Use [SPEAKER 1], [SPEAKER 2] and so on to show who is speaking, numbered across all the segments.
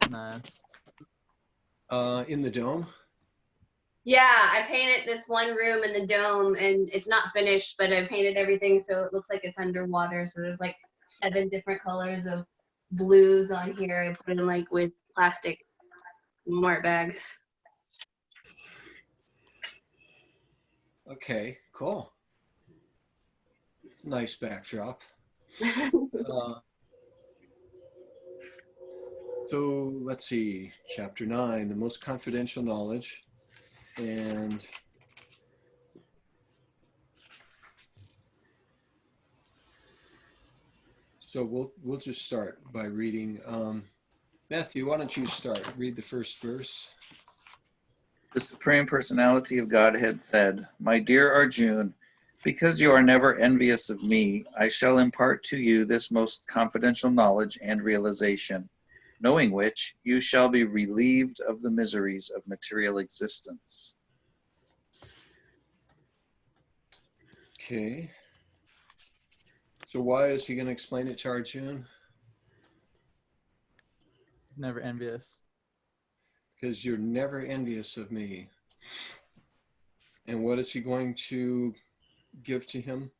[SPEAKER 1] Nice.
[SPEAKER 2] In the dome?
[SPEAKER 3] Yeah, I painted this one room in the dome, and it's not finished, but I painted everything so it looks like it's underwater. So there's like 7 different colors of blues on here. I put them like with plastic Walmart bags.
[SPEAKER 2] Okay, cool. Nice backdrop. So let's see, chapter 9, the most confidential knowledge. And so we'll just start by reading. Matthew, why don't you start? Read the first verse.
[SPEAKER 4] The Supreme Personality of Godhead said, "My dear Arjun, because you are never envious of me, I shall impart to you this most confidential knowledge and realization, knowing which you shall be relieved of the miseries of material existence."
[SPEAKER 2] Okay. So why is he going to explain it to Arjun?
[SPEAKER 1] He's never envious.
[SPEAKER 2] Because you're never envious of me. And what is he going to give to him?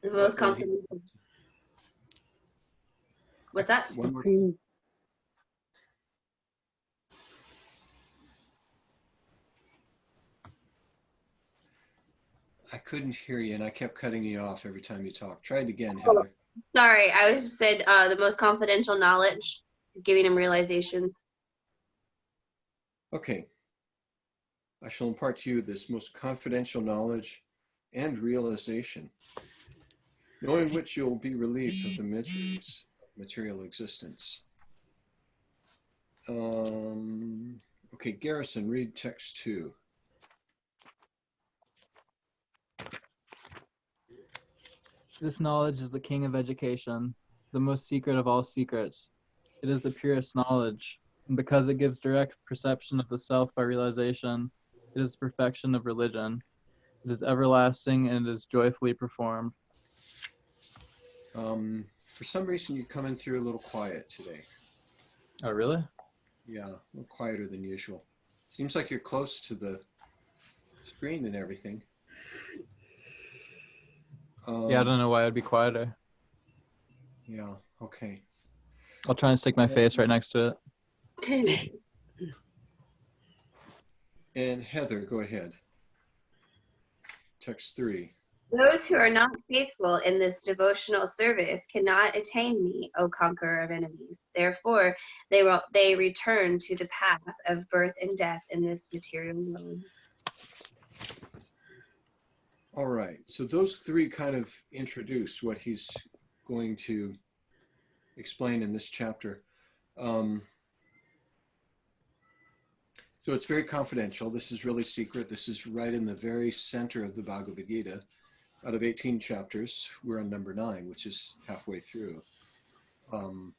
[SPEAKER 3] The most confident. What's that?
[SPEAKER 2] One more. I couldn't hear you, and I kept cutting you off every time you talked. Try it again, Heather.
[SPEAKER 3] Sorry, I was just said the most confidential knowledge, giving him realizations.
[SPEAKER 2] Okay. I shall impart to you this most confidential knowledge and realization, knowing which you'll be relieved of the miseries of material existence. Okay, Garrison, read text 2.
[SPEAKER 1] This knowledge is the king of education, the most secret of all secrets. It is the purest knowledge, and because it gives direct perception of the self by realization, it is the perfection of religion. It is everlasting and it is joyfully performed.
[SPEAKER 2] For some reason, you're coming through a little quiet today.
[SPEAKER 1] Oh, really?
[SPEAKER 2] Yeah, a little quieter than usual. Seems like you're close to the screen and everything.
[SPEAKER 1] Yeah, I don't know why I'd be quieter.
[SPEAKER 2] Yeah, okay.
[SPEAKER 1] I'll try and stick my face right next to it.
[SPEAKER 2] And Heather, go ahead. Text 3.
[SPEAKER 3] Those who are not faithful in this devotional service cannot attain me, O conqueror of enemies. Therefore, they return to the path of birth and death in this material world.
[SPEAKER 2] All right, so those 3 kind of introduce what he's going to explain in this chapter. So it's very confidential. This is really secret. This is right in the very center of the Bhagavad Gita. Out of 18 chapters, we're on number 9, which is halfway through. And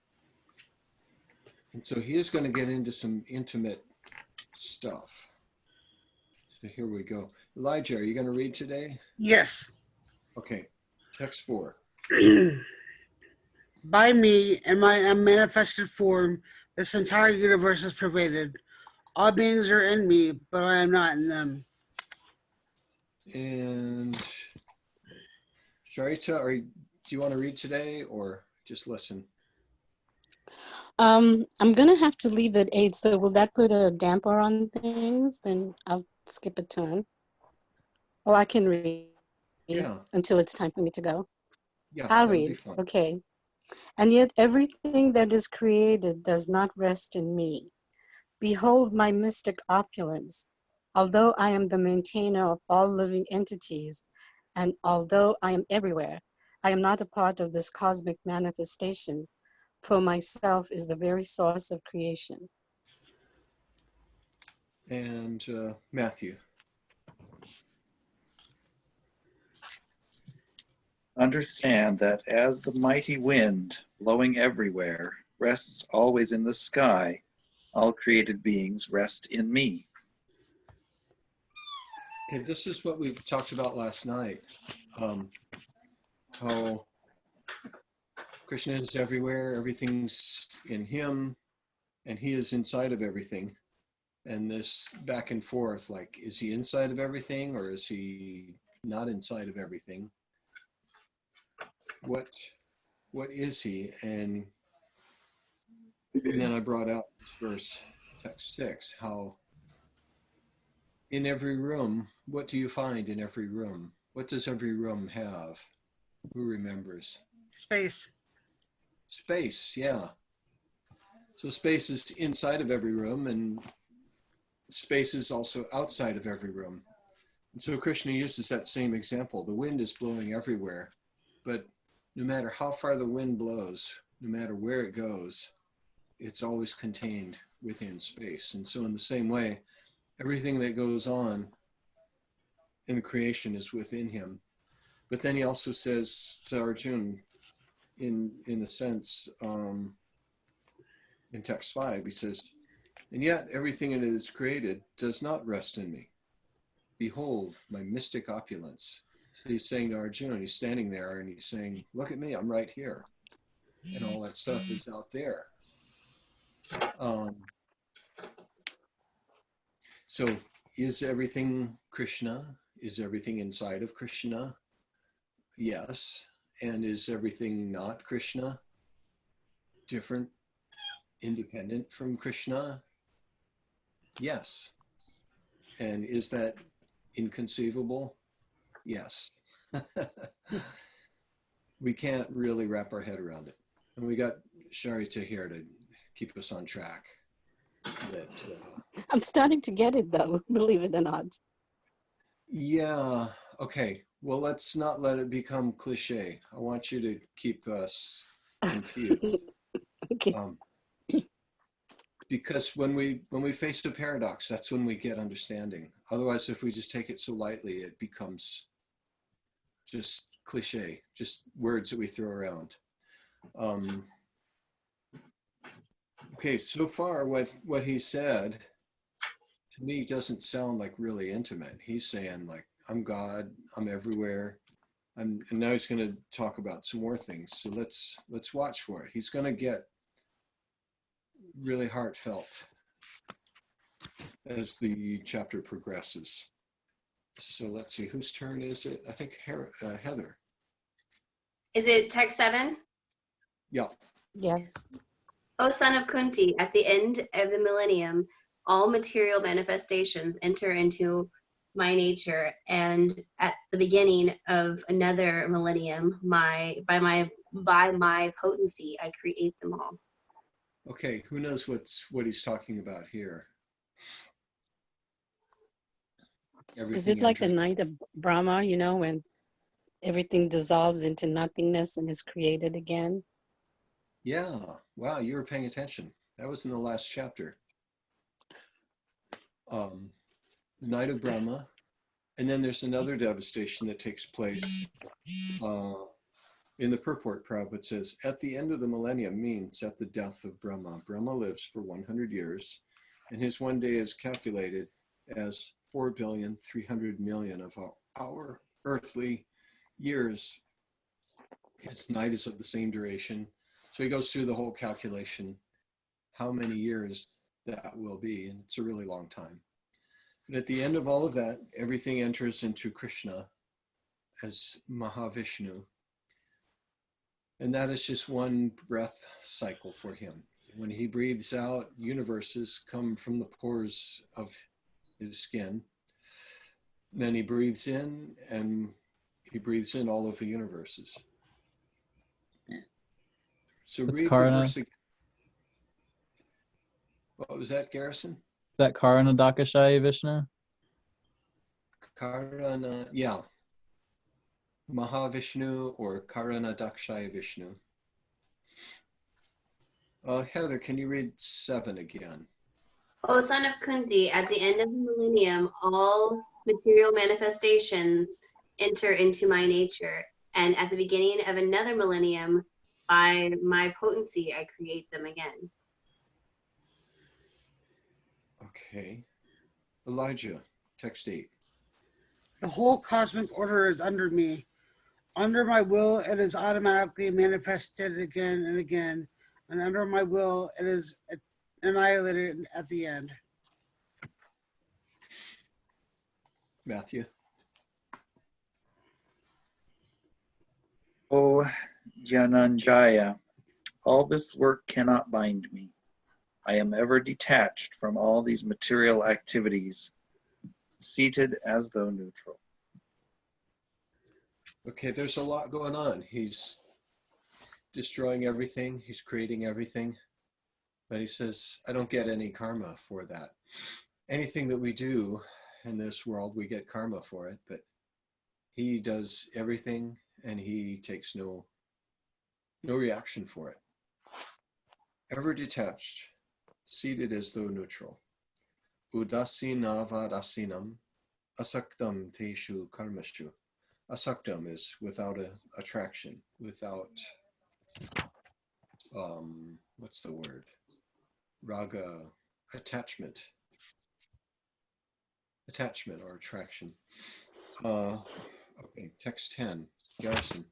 [SPEAKER 2] so he is going to get into some intimate stuff. So here we go. Elijah, are you going to read today?
[SPEAKER 5] Yes.
[SPEAKER 2] Okay. Text 4.
[SPEAKER 5] By me and my unmanifested form, this entire universe is pervaded. All beings are in me, but I am not in them.
[SPEAKER 2] And Sharita, do you want to read today or just listen?
[SPEAKER 6] I'm gonna have to leave at 8, so will that put a damper on things? Then I'll skip a turn. Or I can read until it's time for me to go.
[SPEAKER 2] Yeah,
[SPEAKER 6] I'll
[SPEAKER 2] that'll be
[SPEAKER 6] read.
[SPEAKER 2] fun.
[SPEAKER 6] Okay. And yet everything that is created does not rest in me. Behold my mystic opulence. Although I am the maintainer of all living entities, and although I am everywhere, I am not a part of this cosmic manifestation, for myself is the very source of creation.
[SPEAKER 2] And Matthew.
[SPEAKER 4] Understand that as the mighty wind, blowing everywhere, rests always in the sky, all created beings rest in me.
[SPEAKER 2] Okay, this is what we talked about last night. How Krishna is everywhere, everything's in him, and he is inside of everything. And this back and forth, like, is he inside of everything or is he not inside of everything? What is he? And then I brought out this verse, text 6, how in every room, what do you find in every room? What does every room have? Who remembers?
[SPEAKER 5] Space.
[SPEAKER 2] Space, yeah. So space is inside of every room, and space is also outside of every room. And so Krishna uses that same example. The wind is blowing everywhere, but no matter how far the wind blows, no matter where it goes, it's always contained within space. And so in the same way, everything that goes on in the creation is within him. But then he also says to Arjuna, in a sense, in text 5, he says, and yet everything that is created does not rest in me. Behold my mystic opulence. So he's saying to Arjuna, he's standing there and he's saying, look at me, I'm right here. And all that stuff is out there. So is everything Krishna? Is everything inside of Krishna? Yes. And is everything not Krishna? Different, independent from Krishna? Yes. And is that inconceivable? Yes. We can't really wrap our head around it. And we got Sharita here to keep us on track. That
[SPEAKER 6] I'm starting to get it though, believe it or not.
[SPEAKER 2] yeah, okay. Well, let's not let it become cliche. I want you to keep us confused.
[SPEAKER 6] Okay.
[SPEAKER 2] Because when we face a paradox, that's when we get understanding. Otherwise, if we just take it so lightly, it becomes just cliche, just words that we throw around. Okay, so far what he said to me doesn't sound like really intimate. He's saying like, I'm God, I'm everywhere. And now he's going to talk about some more things. So let's watch for it. He's going to get really heartfelt as the chapter progresses. So let's see, whose turn is it? I think Heather.
[SPEAKER 3] Is it text 7?
[SPEAKER 2] Yeah.
[SPEAKER 6] Yes.
[SPEAKER 3] O son of Kunti, at the end of the millennium, all material manifestations enter into my nature, and at the beginning of another millennium, by my potency, I create them all.
[SPEAKER 2] Okay, who knows what he's talking about here?
[SPEAKER 6] Is it like the night of Brahma, when everything dissolves into nothingness and is created again?
[SPEAKER 2] Yeah, wow, you were paying attention. That was in the last chapter. The night of Brahma, and then there's another devastation that takes place in the purport. Prabhupada says, at the end of the millennium means at the death of Brahma. Brahma lives for 100 years, and his one day is calculated as 4,300,000,000 of our earthly years. His night is of the same duration. So he goes through the whole calculation, how many years that will be, and it's a really long time. But at the end of all of that, everything enters into Krishna as Mahavishnu. And that is just one breath cycle for him. When he breathes out, universes come from the pores of his skin. Then he breathes in, and he breathes in all of the universes. So
[SPEAKER 1] It's
[SPEAKER 2] read
[SPEAKER 1] Karna.
[SPEAKER 2] the verse again. What was that, Garrison?
[SPEAKER 1] Is that Karna Dakashaya Vishnu?
[SPEAKER 2] Karana, yeah. Mahavishnu or Karana Dakshaya Vishnu. Heather, can you read 7 again?
[SPEAKER 3] O son of Kunti, at the end of the millennium, all material manifestations enter into my nature, and at the beginning of another millennium, by my potency, I create them again.
[SPEAKER 2] Okay. Elijah, text 8.
[SPEAKER 5] The whole cosmic order is under me. Under my will, it is automatically manifested again and again, and under my will, it is annihilated at the end.
[SPEAKER 2] Matthew.
[SPEAKER 4] O Dhananjaya, all this work cannot bind me. I am ever detached from all these material activities, seated as though neutral.
[SPEAKER 2] Okay, there's a lot going on. He's destroying everything, he's creating everything, but he says, I don't get any karma for that. Anything that we do in this world, we get karma for it, but he does everything and he takes no reaction for it. Ever detached, seated as though neutral. Udasinavadasinam asaktam teshu karmashu. Asaktam is without a attraction, without what's the word? Raga, attachment or attraction. Okay, text 10, Garrison.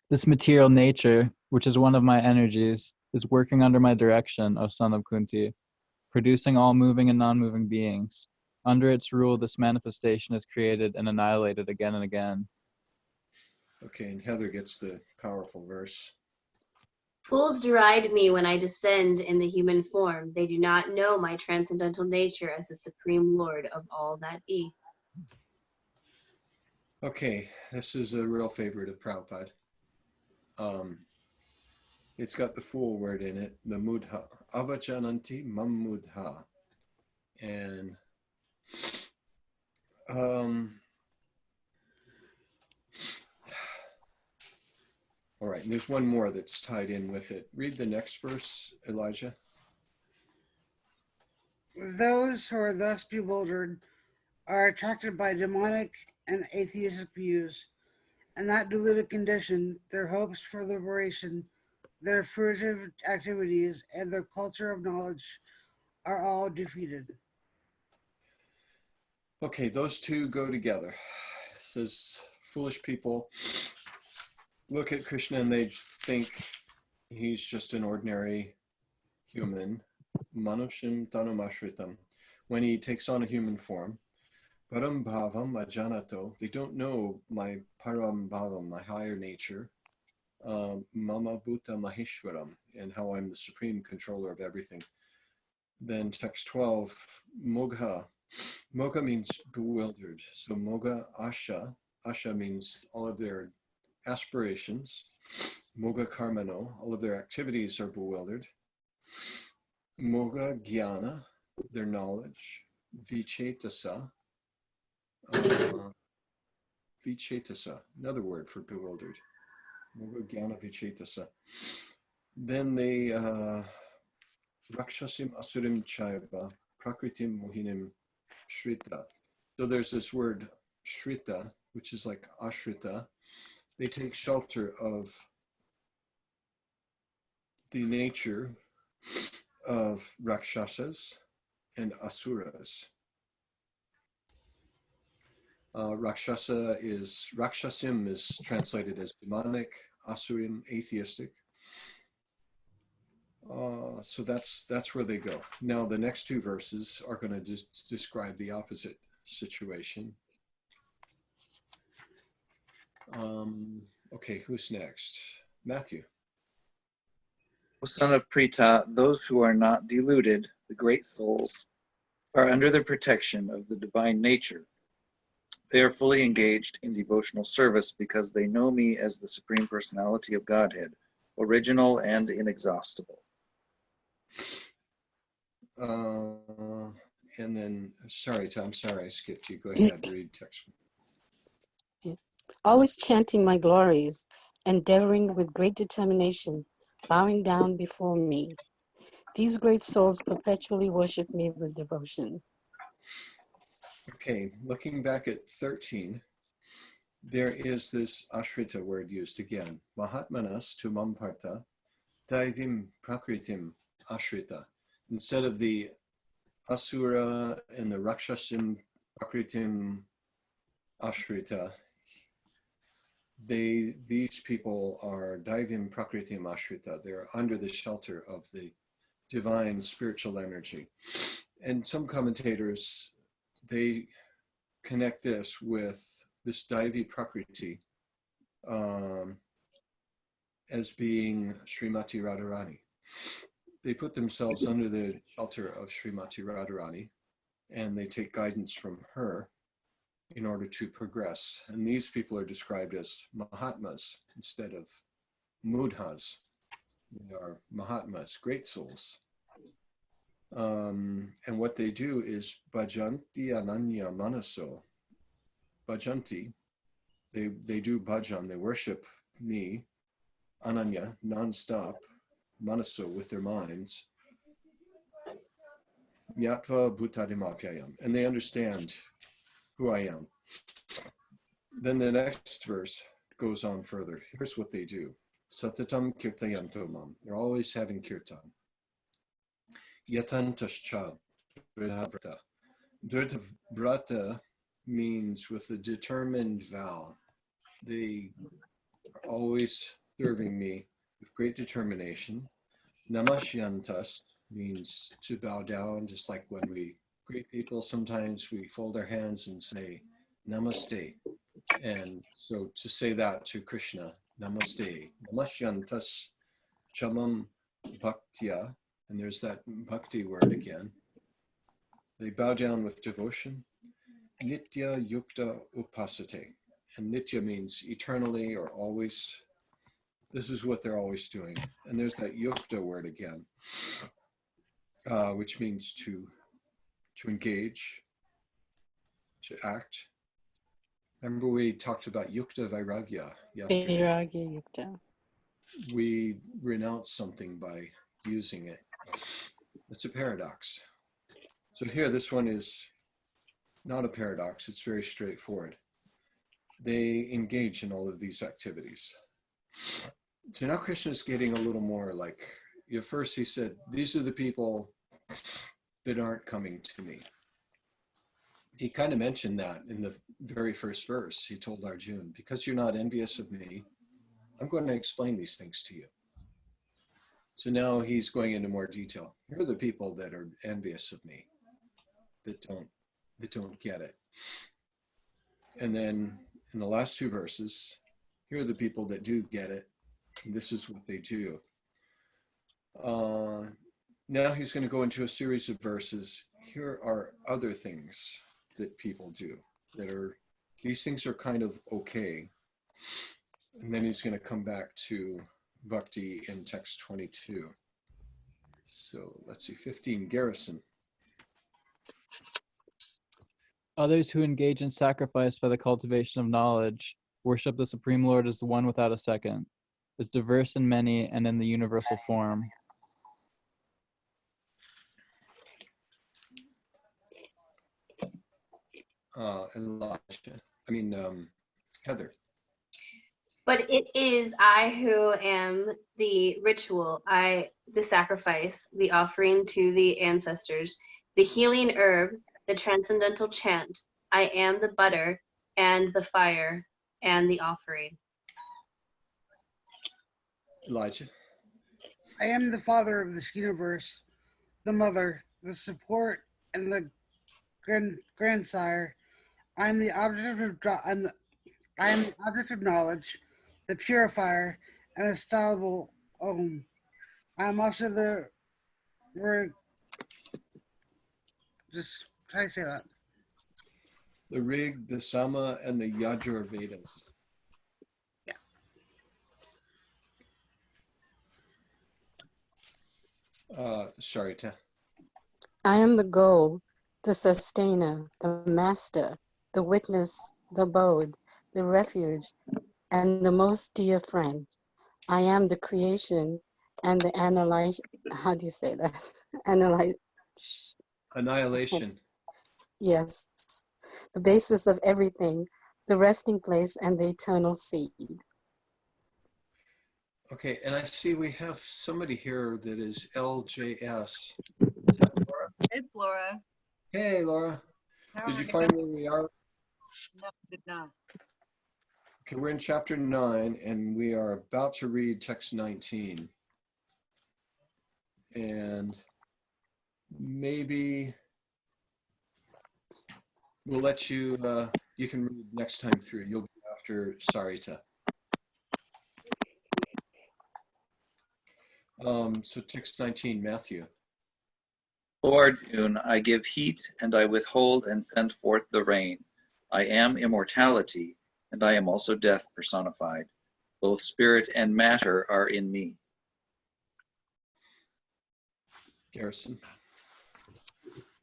[SPEAKER 1] This material nature, which is one of my energies, is working under my direction, O son of Kunti, producing all moving and non-moving beings. Under its rule, this manifestation is created and annihilated again and again.
[SPEAKER 2] Okay, and Heather gets the powerful verse.
[SPEAKER 3] Fools deride me when I descend in the human form. They do not know my transcendental nature as the supreme lord of all that be.
[SPEAKER 2] Okay, this is a real favorite of Prabhupada. It's got the full word in it, the mudha. Avajananti mam mudha. And all right, and there's one more that's tied in with it. Read the next verse, Elijah.
[SPEAKER 5] Those who are thus bewildered are attracted by demonic and atheistic views. In that deluded condition, their hopes for liberation, their fruitive activities, and their culture of knowledge are all defeated.
[SPEAKER 2] Okay, those two go together. It says foolish people look at Krishna and they think he's just an ordinary human, manushim tanumashritam. When he takes on a human form, param bhavam ajanato, they don't know my param bhavam, my higher nature, mama bhuta maheshwaram, and how I'm the supreme controller of everything. Then text 12, mogha. Mogha means bewildered. So mogha asha. Asha means all of their aspirations. Mogha karmano, all of their activities are bewildered. Mogha jnana, their knowledge. Vichetasa. Vichetasa, another word for bewildered. Mogha jnana vichetasa. Then they rakshasim asurim chaiva prakritim mohinim shrita. So there's this word shrita, which is like ashrita. They take shelter of the nature of rakshasas and asuras. Rakshasim is translated as demonic, asurim, atheistic. So that's where they go. Now the next two verses are going to describe the opposite situation. Okay, who's next? Matthew.
[SPEAKER 4] O son of Prita, those who are not deluded, the great souls, are under the protection of the divine nature. They are fully engaged in devotional service because they know me as the Supreme Personality of Godhead, original and inexhaustible.
[SPEAKER 2] And then, sorry, Tom, sorry, I skipped you. Go ahead, read text.
[SPEAKER 6] Always chanting my glories, endeavoring with great determination, bowing down before me. These great souls perpetually worship me with devotion.
[SPEAKER 2] Okay, looking back at 13, there is this ashrita word used again. Mahatmanas tu mamparta, daivim prakritim ashrita. Instead of the asura and the rakshasim prakritim ashrita, these people are Daivim Prakritim Ashrita. They're under the shelter of the divine spiritual energy. And some commentators, they connect this with this Daivi Prakriti as being Srimati Radharani. They put themselves under the shelter of Srimati Radharani, and they take guidance from her in order to progress. And these people are described as Mahatmas instead of Mudhas. They are Mahatmas, great souls. And what they do is Bhajanti Ananya Manaso. Bhajanti, they do bhajan, they worship me, Ananya, non-stop, Manaso, with their minds. Yatva Bhutadimapyayam, and they understand who I am. Then the next verse goes on further. Here's what they do. Satatam kirtayantomam. They're always having kirtan. Yatantascha dridhavrata. Dridhavrata means with a determined vow. They are always serving me with great determination. Namashyantas means to bow down, just like when we greet people, sometimes we fold our hands and say namaste. And so to say that to Krishna, namaste, namashyantas chamam bhaktya, and there's that bhakti word again. They bow down with devotion. Nitya yukta upasate. And nitya means eternally or always. This is what they're always doing. And there's that yukta word again, which means to engage, to act. Remember we talked about yukta vairagya yesterday.
[SPEAKER 6] Vairagya yukta.
[SPEAKER 2] We renounce something by using it. It's a paradox. So here, this one is not a paradox. It's very straightforward. They engage in all of these activities. So now Krishna is getting a little more like, at first he said, these are the people that aren't coming to me. He kind of mentioned that in the very first verse. He told Arjuna, because you're not envious of me, I'm going to explain these things to you. So now he's going into more detail. Here are the people that are envious of me, that don't get it. And then in the last two verses, here are the people that do get it. And this is what they do. Now he's going to go into a series of verses. Here are other things that people do these things are kind of okay. And then he's going to come back to bhakti in text 22. So let's see, 15, Garrison.
[SPEAKER 1] Others who engage in sacrifice for the cultivation of knowledge worship the Supreme Lord as the one without a second, is diverse in many and in the universal form.
[SPEAKER 2] Heather.
[SPEAKER 3] But it is I who am the ritual, the sacrifice, the offering to the ancestors, the healing herb, the transcendental chant. I am the butter and the fire and the offering.
[SPEAKER 2] Elijah.
[SPEAKER 5] I am the father of this universe, the mother, the support, and the grandsire. I am the object of knowledge, the purifier, and the stylable Om. I am also just try to say that.
[SPEAKER 2] The Rig, the Sama, and the Yajur Vedas. Sorry,
[SPEAKER 6] I am the goal, the sustainer, the master, the witness, the abode, the refuge, and the most dear friend. I am the creation and the how do you say that?
[SPEAKER 2] Annihilation.
[SPEAKER 6] Yes, the basis of everything, the resting place and the eternal seed.
[SPEAKER 2] Okay, and I see we have somebody here that is LJS. Is that Laura?
[SPEAKER 7] It's Laura.
[SPEAKER 2] Hey, Laura.
[SPEAKER 7] How
[SPEAKER 2] Did
[SPEAKER 7] are
[SPEAKER 2] you find where we are?
[SPEAKER 7] No, did not.
[SPEAKER 2] Okay, we're in chapter 9, and we are about to read text 19. And maybe we'll let you, you can read next time through. You'll be after Sarita. So text 19, Matthew.
[SPEAKER 4] Lord, June, I give heat, and I withhold and send forth the rain. I am immortality, and I am also death personified. Both spirit and matter are in me.
[SPEAKER 2] Garrison.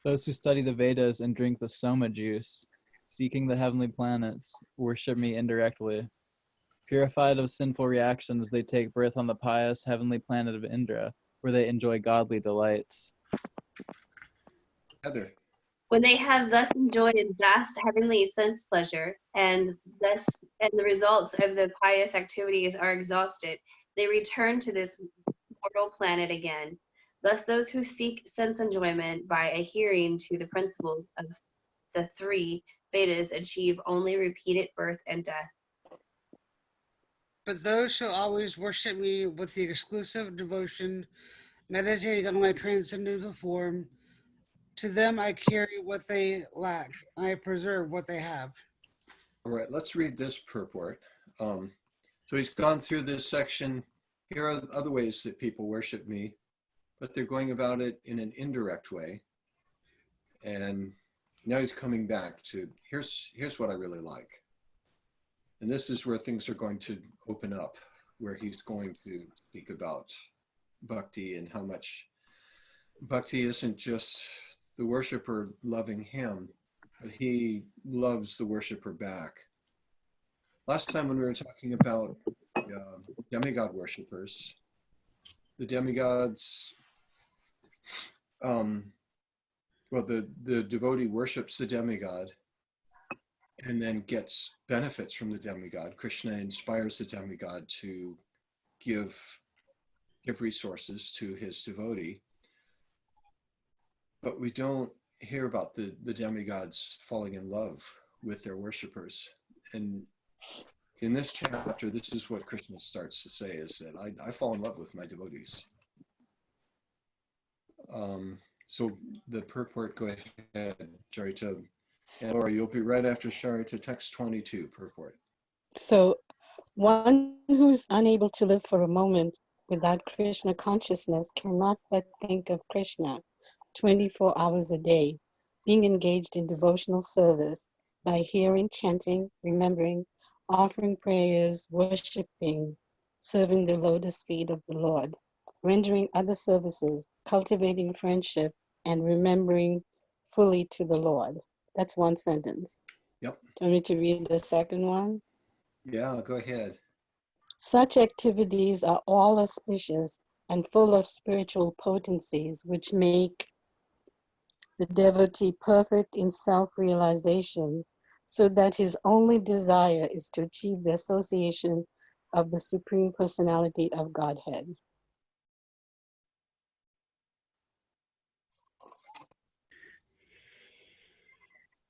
[SPEAKER 1] Those who study the Vedas and drink the soma juice, seeking the heavenly planets, worship me indirectly. Purified of sinful reactions, they take birth on the pious heavenly planet of Indra, where they enjoy godly delights.
[SPEAKER 2] Heather.
[SPEAKER 3] When they have thus enjoyed vast heavenly sense pleasure, and the results of the pious activities are exhausted, they return to this mortal planet again. Thus, those who seek sense enjoyment by adhering to the principles of the three Vedas achieve only repeated birth and death.
[SPEAKER 5] But those who always worship me with the exclusive devotion, meditating on my transcendental form, to them I carry what they lack, and I preserve what they have.
[SPEAKER 2] All right, let's read this purport. So he's gone through this section. Here are other ways that people worship me, but they're going about it in an indirect way. And now he's coming back to, here's what I really like. And this is where things are going to open up, where he's going to speak about bhakti and how much bhakti isn't just the worshiper loving him, but he loves the worshiper back. Last time when we were talking about demigod worshippers, the demigods, the devotee worships the demigod and then gets benefits from the demigod. Krishna inspires the demigod to give resources to his devotee. But we don't hear about the demigods falling in love with their worshippers. And in this chapter, this is what Krishna starts to say, is that I fall in love with my devotees. So the purport, go ahead, Charita. And Laura, you'll be right after Charita, text 22, purport.
[SPEAKER 6] So, one who's unable to live for a moment without Krishna consciousness cannot but think of Krishna 24 hours a day, being engaged in devotional service by hearing, chanting, remembering, offering prayers, worshiping, serving the lotus feet of the Lord, rendering other services, cultivating friendship, and remembering fully to the Lord. That's one sentence.
[SPEAKER 2] Yep.
[SPEAKER 6] Do you want me to read the second one?
[SPEAKER 2] Yeah, go ahead.
[SPEAKER 6] Such activities are all auspicious and full of spiritual potencies, which make the devotee perfect in self-realization, so that his only desire is to achieve the association of the Supreme Personality of Godhead.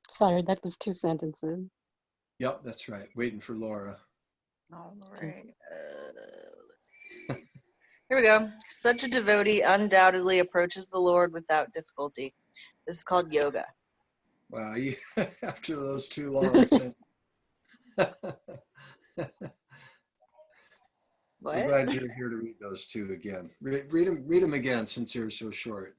[SPEAKER 6] Sorry, that was 2 sentences.
[SPEAKER 2] Yep, that's right. Waiting for Laura.
[SPEAKER 7] All right. Let's see. Here we go. Such a devotee undoubtedly approaches the Lord without difficulty. This is called yoga.
[SPEAKER 2] Wow, after those 2 long sentences.
[SPEAKER 7] What?
[SPEAKER 2] I'm glad you're here to read those 2 again. Read them again since they're so short.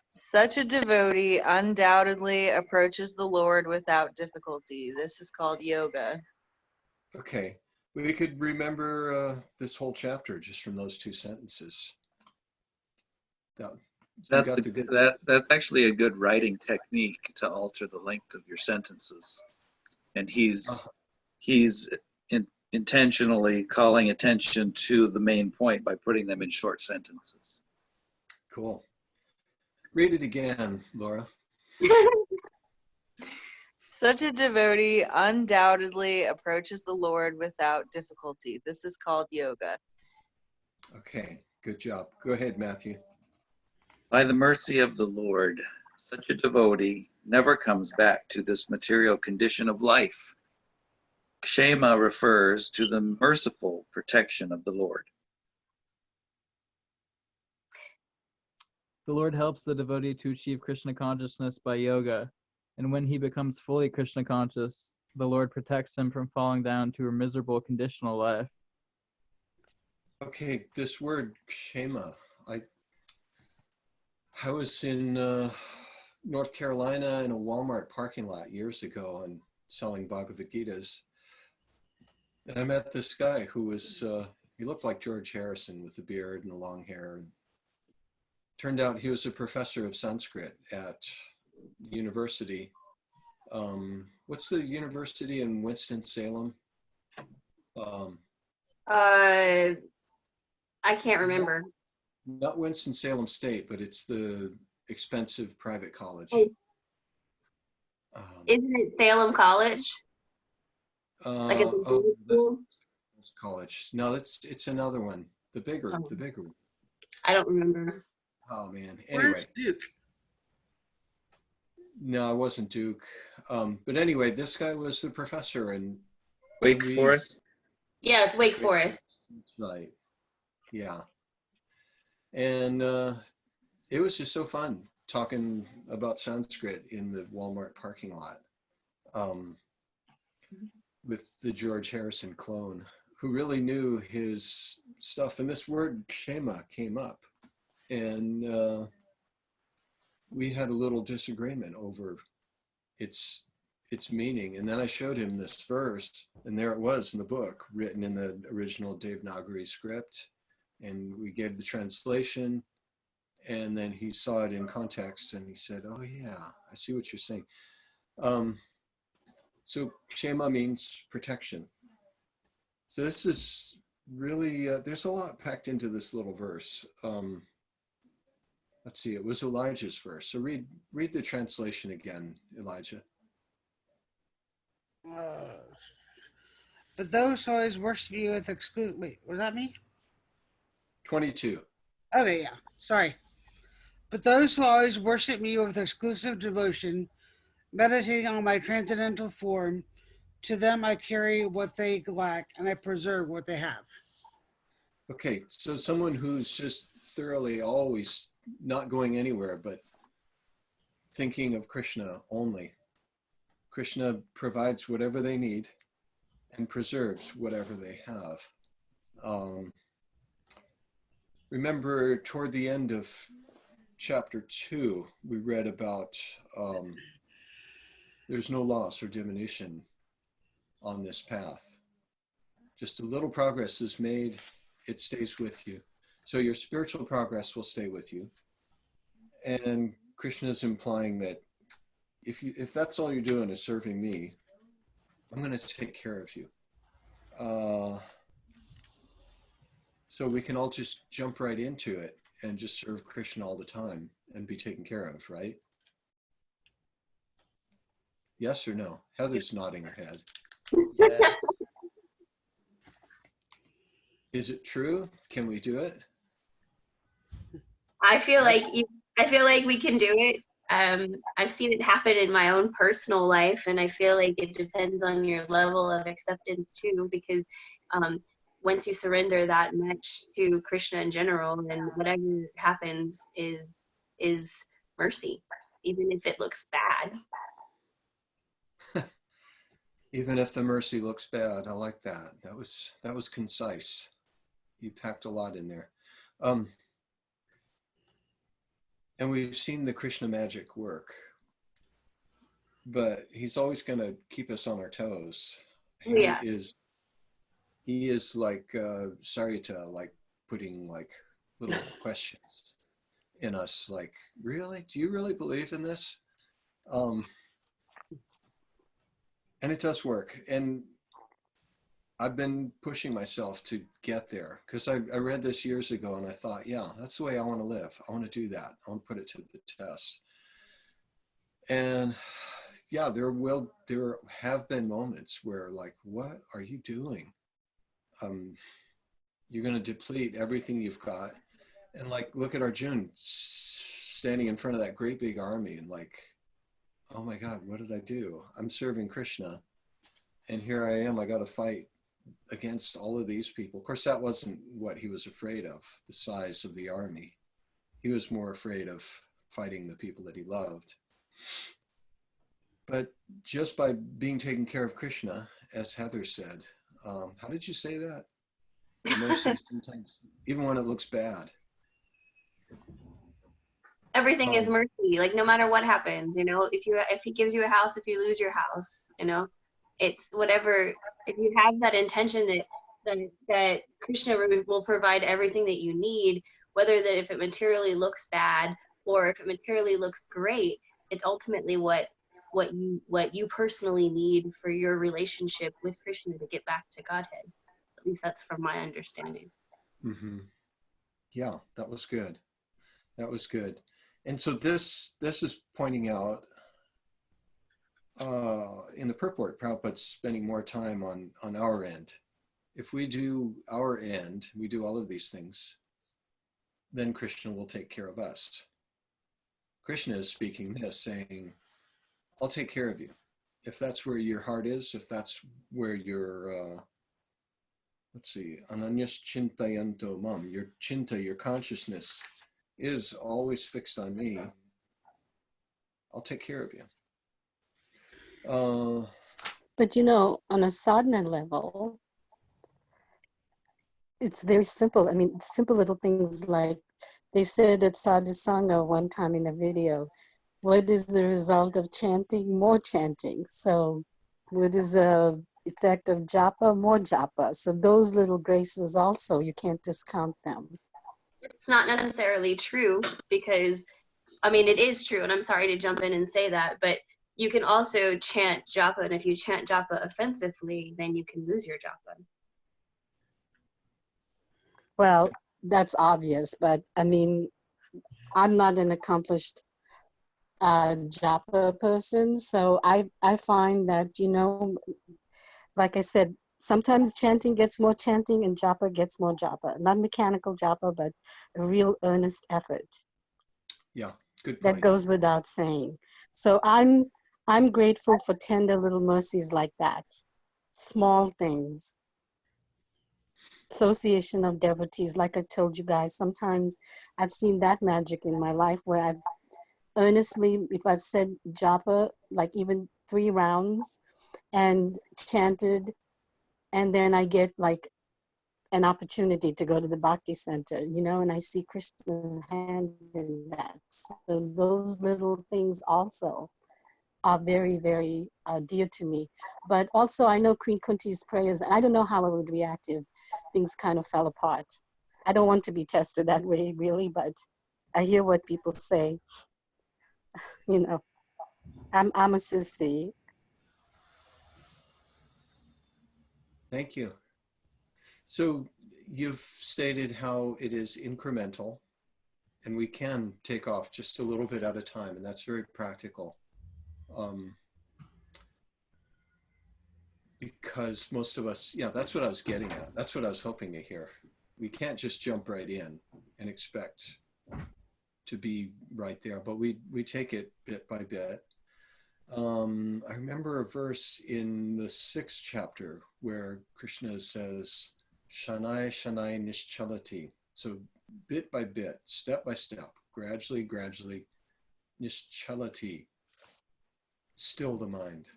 [SPEAKER 7] Such a devotee undoubtedly approaches the Lord without difficulty. This is called yoga.
[SPEAKER 2] Okay, we could remember this whole chapter just from those 2 sentences.
[SPEAKER 4] That's actually a good writing technique to alter the length of your sentences. And he's intentionally calling attention to the main point by putting them in short sentences.
[SPEAKER 2] Cool. Read it again, Laura.
[SPEAKER 7] Such a devotee undoubtedly approaches the Lord without difficulty. This is called yoga.
[SPEAKER 2] Okay, good job. Go ahead, Matthew.
[SPEAKER 4] By the mercy of the Lord, such a devotee never comes back to this material condition of life. Kshema refers to the merciful protection of the Lord.
[SPEAKER 1] The Lord helps the devotee to achieve Krishna consciousness by yoga, and when he becomes fully Krishna conscious, the Lord protects him from falling down to a miserable conditional life.
[SPEAKER 2] Okay, this word kshema. I was in North Carolina in a Walmart parking lot years ago and selling Bhagavad Gitas. And I met this guy who was, he looked like George Harrison with the beard and the long hair. And turned out he was a professor of Sanskrit at university. What's the university in Winston-Salem?
[SPEAKER 3] I can't remember.
[SPEAKER 2] Not Winston-Salem State, but it's the expensive private college.
[SPEAKER 3] Oh. Isn't it Salem College? Like it's
[SPEAKER 2] that's college. No, it's another one. The bigger one.
[SPEAKER 3] I don't remember.
[SPEAKER 2] Oh man.
[SPEAKER 5] Where's
[SPEAKER 2] Anyway.
[SPEAKER 5] Duke?
[SPEAKER 2] No, it wasn't Duke. But anyway, this guy was the professor in
[SPEAKER 4] Wake Forest?
[SPEAKER 3] Yeah, it's Wake Forest.
[SPEAKER 2] Right. Yeah. And it was just so fun talking about Sanskrit in the Walmart parking lot with the George Harrison clone who really knew his stuff. And this word kshema came up. And we had a little disagreement over its meaning. And then I showed him this verse, and there it was in the book, written in the original Devanagari script. And we gave the translation, and then he saw it in context, and he said, "Oh yeah, I see what you're saying." So kshema means protection. So this is really, there's a lot packed into this little verse. Let's see, it was Elijah's verse. So read the translation again, Elijah.
[SPEAKER 5] But those who always worship you with wait, was that me?
[SPEAKER 2] 22.
[SPEAKER 5] Okay, yeah, sorry. But those who always worship me with exclusive devotion, meditating on my transcendental form, to them I carry what they lack and I preserve what they have.
[SPEAKER 2] Okay, so someone who's just thoroughly always not going anywhere but thinking of Krishna only. Krishna provides whatever they need and preserves whatever they have. Remember toward the end of chapter 2, we read about there's no loss or diminution on this path. Just a little progress is made, it stays with you. So your spiritual progress will stay with you. And Krishna is implying that if that's all you're doing is serving me, I'm going to take care of you. So we can all just jump right into it and just serve Krishna all the time and be taken care of, right? Yes or no? Heather's nodding her head.
[SPEAKER 1] Yes.
[SPEAKER 2] Is it true? Can we do it?
[SPEAKER 3] I feel like we can do it. I've seen it happen in my own personal life, and I feel like it depends on your level of acceptance too, because once you surrender that much to Krishna in general, then whatever happens is mercy, even if it looks bad.
[SPEAKER 2] Even if the mercy looks bad, I like that. That was concise. You packed a lot in there. And we've seen the Krishna magic work, but he's always going to keep us on our toes.
[SPEAKER 3] Yeah.
[SPEAKER 2] He is like Sarita, like putting like little questions in us, like, really? Do you really believe in this? And it does work. And I've been pushing myself to get there because I read this years ago and I thought, yeah, that's the way I want to live. I want to do that. I want to put it to the test. And yeah, there have been moments where like, what are you doing? You're going to deplete everything you've got. And like, look at Arjun standing in front of that great big army and like, oh my God, what did I do? I'm serving Krishna. And here I am, I got to fight against all of these people. Of course, that wasn't what he was afraid of, the size of the army. He was more afraid of fighting the people that he loved. But just by being taken care of Krishna, as Heather said, how did you say that? Mercy sometimes, even when it looks bad.
[SPEAKER 3] Everything is mercy. Like no matter what happens, you know, if he gives you a house, if you lose your house, you know, it's whatever. If you have that intention that Krishna will provide everything that you need, whether that if it materially looks bad or if it materially looks great, it's ultimately what you personally need for your relationship with Krishna to get back to Godhead. At least that's from my understanding.
[SPEAKER 2] Mm-hmm. Yeah, that was good. That was good. And so this is pointing out in the purport, Prabhupada's spending more time on our end. If we do our end, we do all of these things, then Krishna will take care of us. Krishna is speaking this, saying, I'll take care of you. If that's where your heart is, if that's where your, ananyas chintayanto mam, your chinta, your consciousness is always fixed on me, I'll take care of you.
[SPEAKER 6] But you know, on a sadhana level, it's very simple. I mean, simple little things like they said at Sadhu Sangha one time in a video, what is the result of chanting? More chanting. So what is the effect of japa? More japa. So those little graces also, you can't discount them.
[SPEAKER 3] It's not necessarily true because, I mean, it is true, and I'm sorry to jump in and say that, but you can also chant japa, and if you chant japa offensively, then you can lose your japa.
[SPEAKER 6] Well, that's obvious, but I mean, I'm not an accomplished japa person, so I find that, you know, like I said, sometimes chanting gets more chanting and japa gets more japa. Not mechanical japa, but a real earnest effort.
[SPEAKER 2] Yeah, good point.
[SPEAKER 6] That goes without saying. So I'm grateful for tender little mercies like that. Small things. Association of devotees, like I told you guys, sometimes I've seen that magic in my life where I've earnestly, if I've said japa, like even 3 rounds and chanted, and then I get like an opportunity to go to the Bhakti Center, you know, and I see Krishna's hand in that. So those little things also are very, very dear to me. But also I know Queen Kunti's prayers, and I don't know how I would react if things kind of fell apart. I don't want to be tested that way, really, but I hear what people say. You know, I'm a sissy.
[SPEAKER 2] Thank you. So you've stated how it is incremental and we can take off just a little bit at a time, and that's very practical. Because most of us, yeah, that's what I was getting at. That's what I was hoping to hear. We can't just jump right in and expect to be right there, but we take it bit by bit. I remember a verse in the 6th chapter where Krishna says, Shanai Shanai Nischalati. So bit by bit, step by step, gradually, Nischalati, still the mind.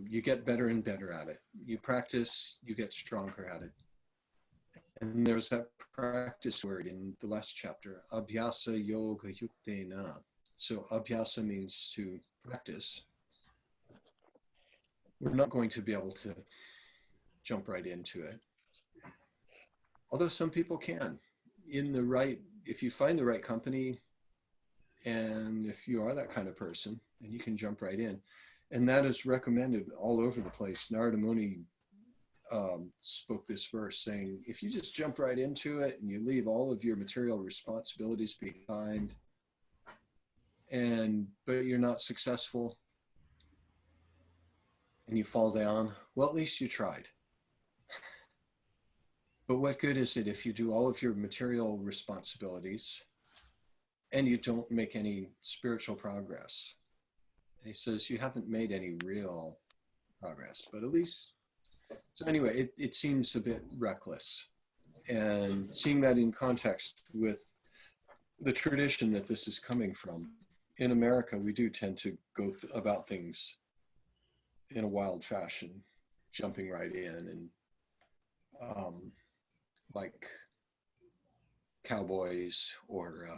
[SPEAKER 2] You get better and better at it. You practice, you get stronger at it. And there's that practice word in the last chapter, Abhyasa Yoga Yuktena. So abhyasa means to practice. We're not going to be able to jump right into it. Although some people can. If you find the right company, and if you are that kind of person, then you can jump right in. And that is recommended all over the place. Narada Muni spoke this verse saying, if you just jump right into it and you leave all of your material responsibilities behind, but you're not successful and you fall down, well, at least you tried. But what good is it if you do all of your material responsibilities and you don't make any spiritual progress? He says, you haven't made any real progress, but at least, so anyway, it seems a bit reckless. And seeing that in context with the tradition that this is coming from, in America, we do tend to go about things in a wild fashion, jumping right in and like cowboys or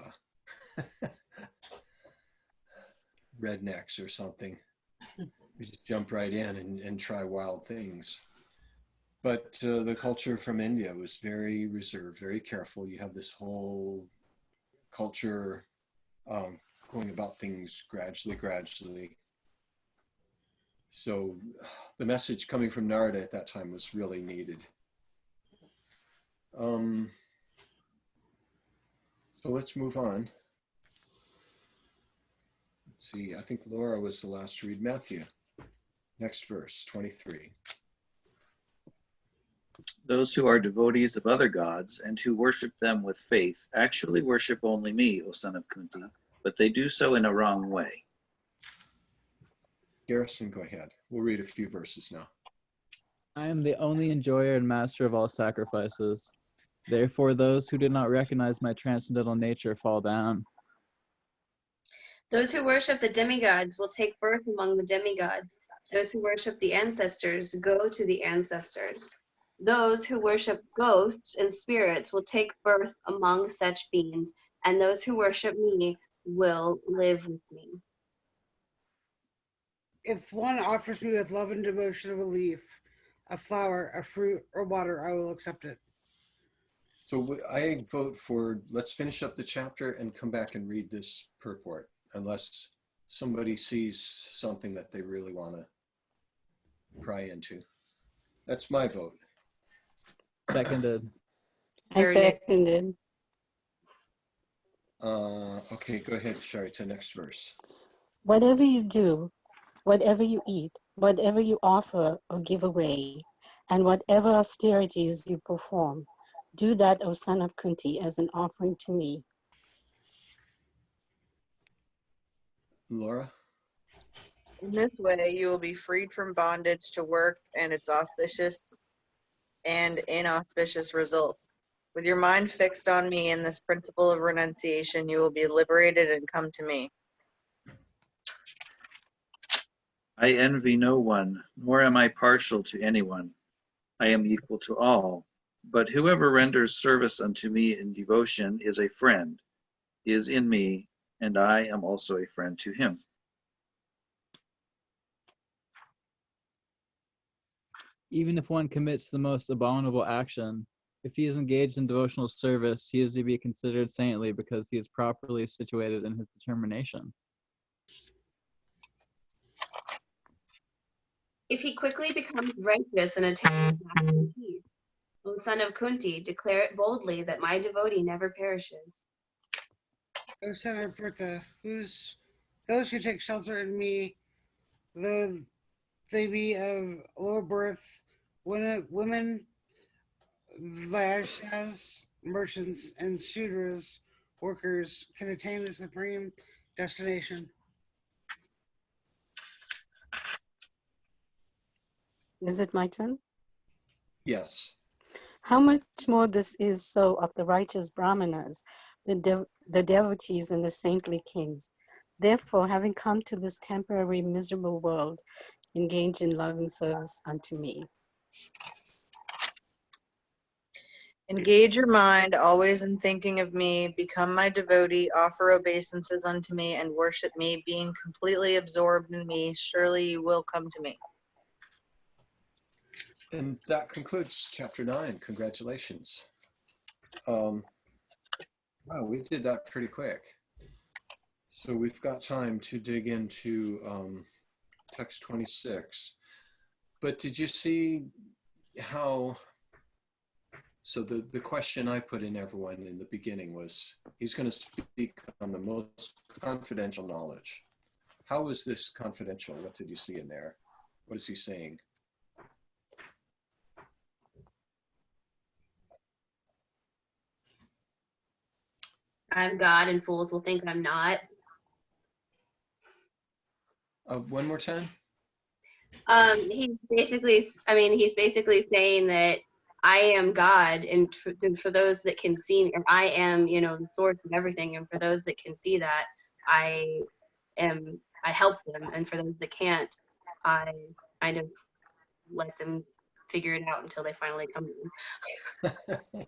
[SPEAKER 2] rednecks or something. We just jump right in and try wild things. But the culture from India was very reserved, very careful. You have this whole culture going about things gradually. So the message coming from Narada at that time was really needed. So let's move on. Let's see, I think Laura was the last to read Matthew. Next verse, 23.
[SPEAKER 4] Those who are devotees of other gods and who worship them with faith actually worship only me, O son of Kunti, but they do so in a wrong way.
[SPEAKER 2] Garrison, go ahead. We'll read a few verses now.
[SPEAKER 1] I am the only enjoyer and master of all sacrifices. Therefore, those who do not recognize my transcendental nature fall down.
[SPEAKER 3] Those who worship the demigods will take birth among the demigods. Those who worship the ancestors go to the ancestors. Those who worship ghosts and spirits will take birth among such beings, and those who worship me will live with me.
[SPEAKER 5] If one offers me with love and devotion of a leaf, a flower, a fruit, or water, I will accept it.
[SPEAKER 2] So I vote for, let's finish up the chapter and come back and read this purport, unless somebody sees something that they really want to pry into. That's my vote.
[SPEAKER 1] Seconded.
[SPEAKER 6] I seconded.
[SPEAKER 2] Okay, go ahead, Sharita, next verse.
[SPEAKER 6] Whatever you do, whatever you eat, whatever you offer or give away, and whatever austerities you perform, do that, O son of Kunti, as an offering to me.
[SPEAKER 2] Laura?
[SPEAKER 7] In this way, you will be freed from bondage to work and its auspicious and inauspicious results. With your mind fixed on me and this principle of renunciation, you will be liberated and come to me.
[SPEAKER 4] I envy no one, nor am I partial to anyone. I am equal to all. But whoever renders service unto me in devotion is a friend, is in me, and I am also a friend to him.
[SPEAKER 1] Even if one commits the most abominable action, if he is engaged in devotional service, he is to be considered saintly because he is properly situated in his determination.
[SPEAKER 3] If he quickly becomes righteous and attains peace, O son of Kunti, declare it boldly that my devotee never perishes.
[SPEAKER 5] O son of Pritha, those who take shelter in me, though they be of low birth, women, Vaishyas, merchants, and Shudras, workers, can attain the supreme destination.
[SPEAKER 6] Is it my turn?
[SPEAKER 2] Yes.
[SPEAKER 6] How much more this is so of the righteous brahmanas, the devotees and the saintly kings. Therefore, having come to this temporary miserable world, engage in loving service unto me.
[SPEAKER 7] Engage your mind always in thinking of me, become my devotee, offer obeisances unto me, and worship me, being completely absorbed in me. Surely you will come to me.
[SPEAKER 2] And that concludes chapter 9. Congratulations. Wow, we did that pretty quick. So we've got time to dig into text 26. But did you see how, so the question I put in everyone in the beginning was, he's going to speak on the most confidential knowledge. How is this confidential? What did you see in there? What is he saying?
[SPEAKER 3] I'm God and fools will think I'm not.
[SPEAKER 2] One more time.
[SPEAKER 3] He's basically saying that I am God, and for those that can see me, or I am, the source of everything, and for those that can see that, I help them, and for those that can't, I kind of let them figure it out until they finally come to me.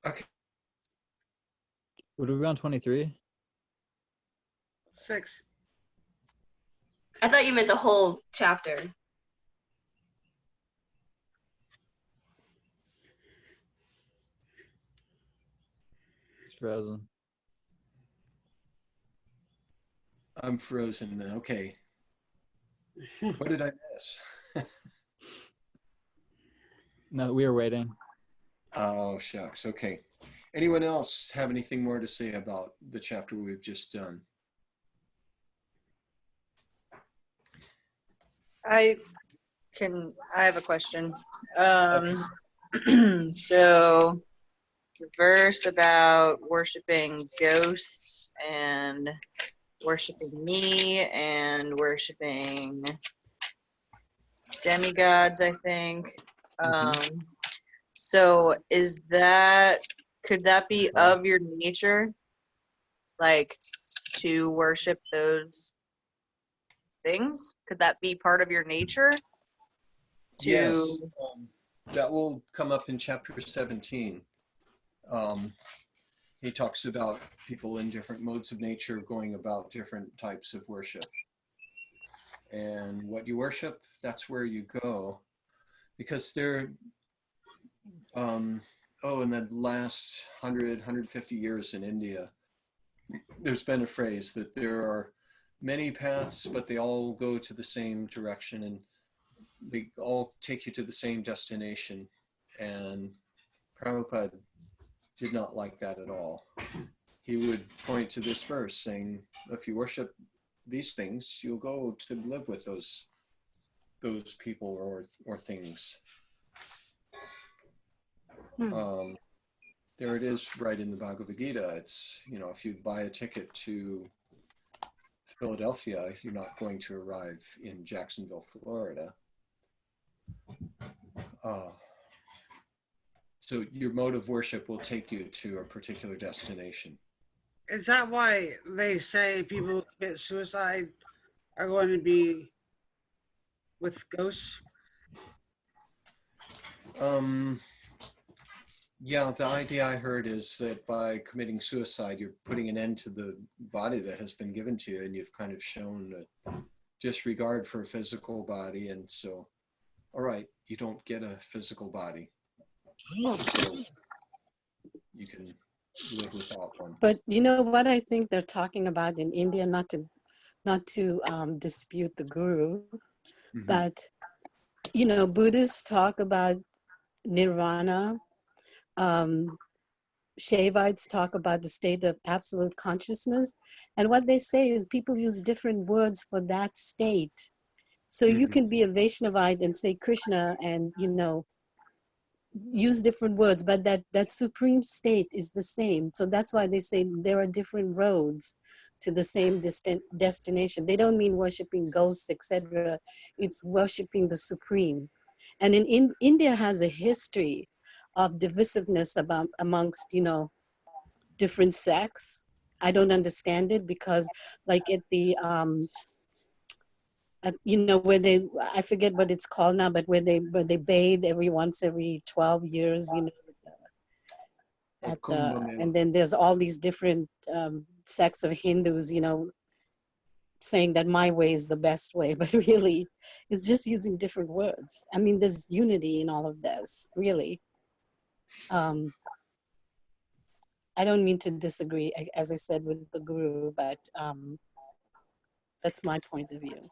[SPEAKER 2] Okay.
[SPEAKER 1] Would we be on 23?
[SPEAKER 5] 6.
[SPEAKER 3] I thought you meant the whole chapter.
[SPEAKER 1] It's frozen.
[SPEAKER 2] I'm frozen. Okay. What did I miss?
[SPEAKER 1] No, we were waiting.
[SPEAKER 2] Oh, shucks. Okay. Anyone else have anything more to say about the chapter we've just done?
[SPEAKER 7] I have a question. So the verse about worshiping ghosts and worshiping me and worshiping demigods, I think. So could that be of your nature? Like to worship those things? Could that be part of your nature?
[SPEAKER 2] Yes. That will come up in chapter 17. He talks about people in different modes of nature going about different types of worship. And what you worship, that's where you go. Because in the last 150 years in India, there's been a phrase that there are many paths, but they all go to the same direction and they all take you to the same destination. And Prabhupada did not like that at all. He would point to this verse saying, if you worship these things, you'll go to live with those people or things. There it is right in the Bhagavad Gita. It's, if you buy a ticket to Philadelphia, you're not going to arrive in Jacksonville, Florida. So your mode of worship will take you to a particular destination.
[SPEAKER 5] Is that why they say people who commit suicide are going to be with ghosts?
[SPEAKER 2] Yeah, the idea I heard is that by committing suicide, you're putting an end to the body that has been given to you, and you've kind of shown a disregard for a physical body, and so, all right, you don't get a physical body. So you can live without one.
[SPEAKER 6] But you know what I think they're talking about in India, not to dispute the guru, but Buddhists talk about nirvana. Shaivites talk about the state of absolute consciousness, and what they say is people use different words for that state. So you can be a Vaishnavite and say Krishna, and use different words, but that supreme state is the same. So that's why they say there are different roads to the same destination. They don't mean worshiping ghosts, etc. It's worshiping the supreme. And in India has a history of divisiveness amongst different sects. I don't understand it because, like at the where they, I forget what it's called now, but where they bathe every 12 years, and then there's all these different sects of Hindus, saying that my way is the best way, but really it's just using different words. I mean, there's unity in all of this, really. I don't mean to disagree, as I said, with the guru, but that's my point of view.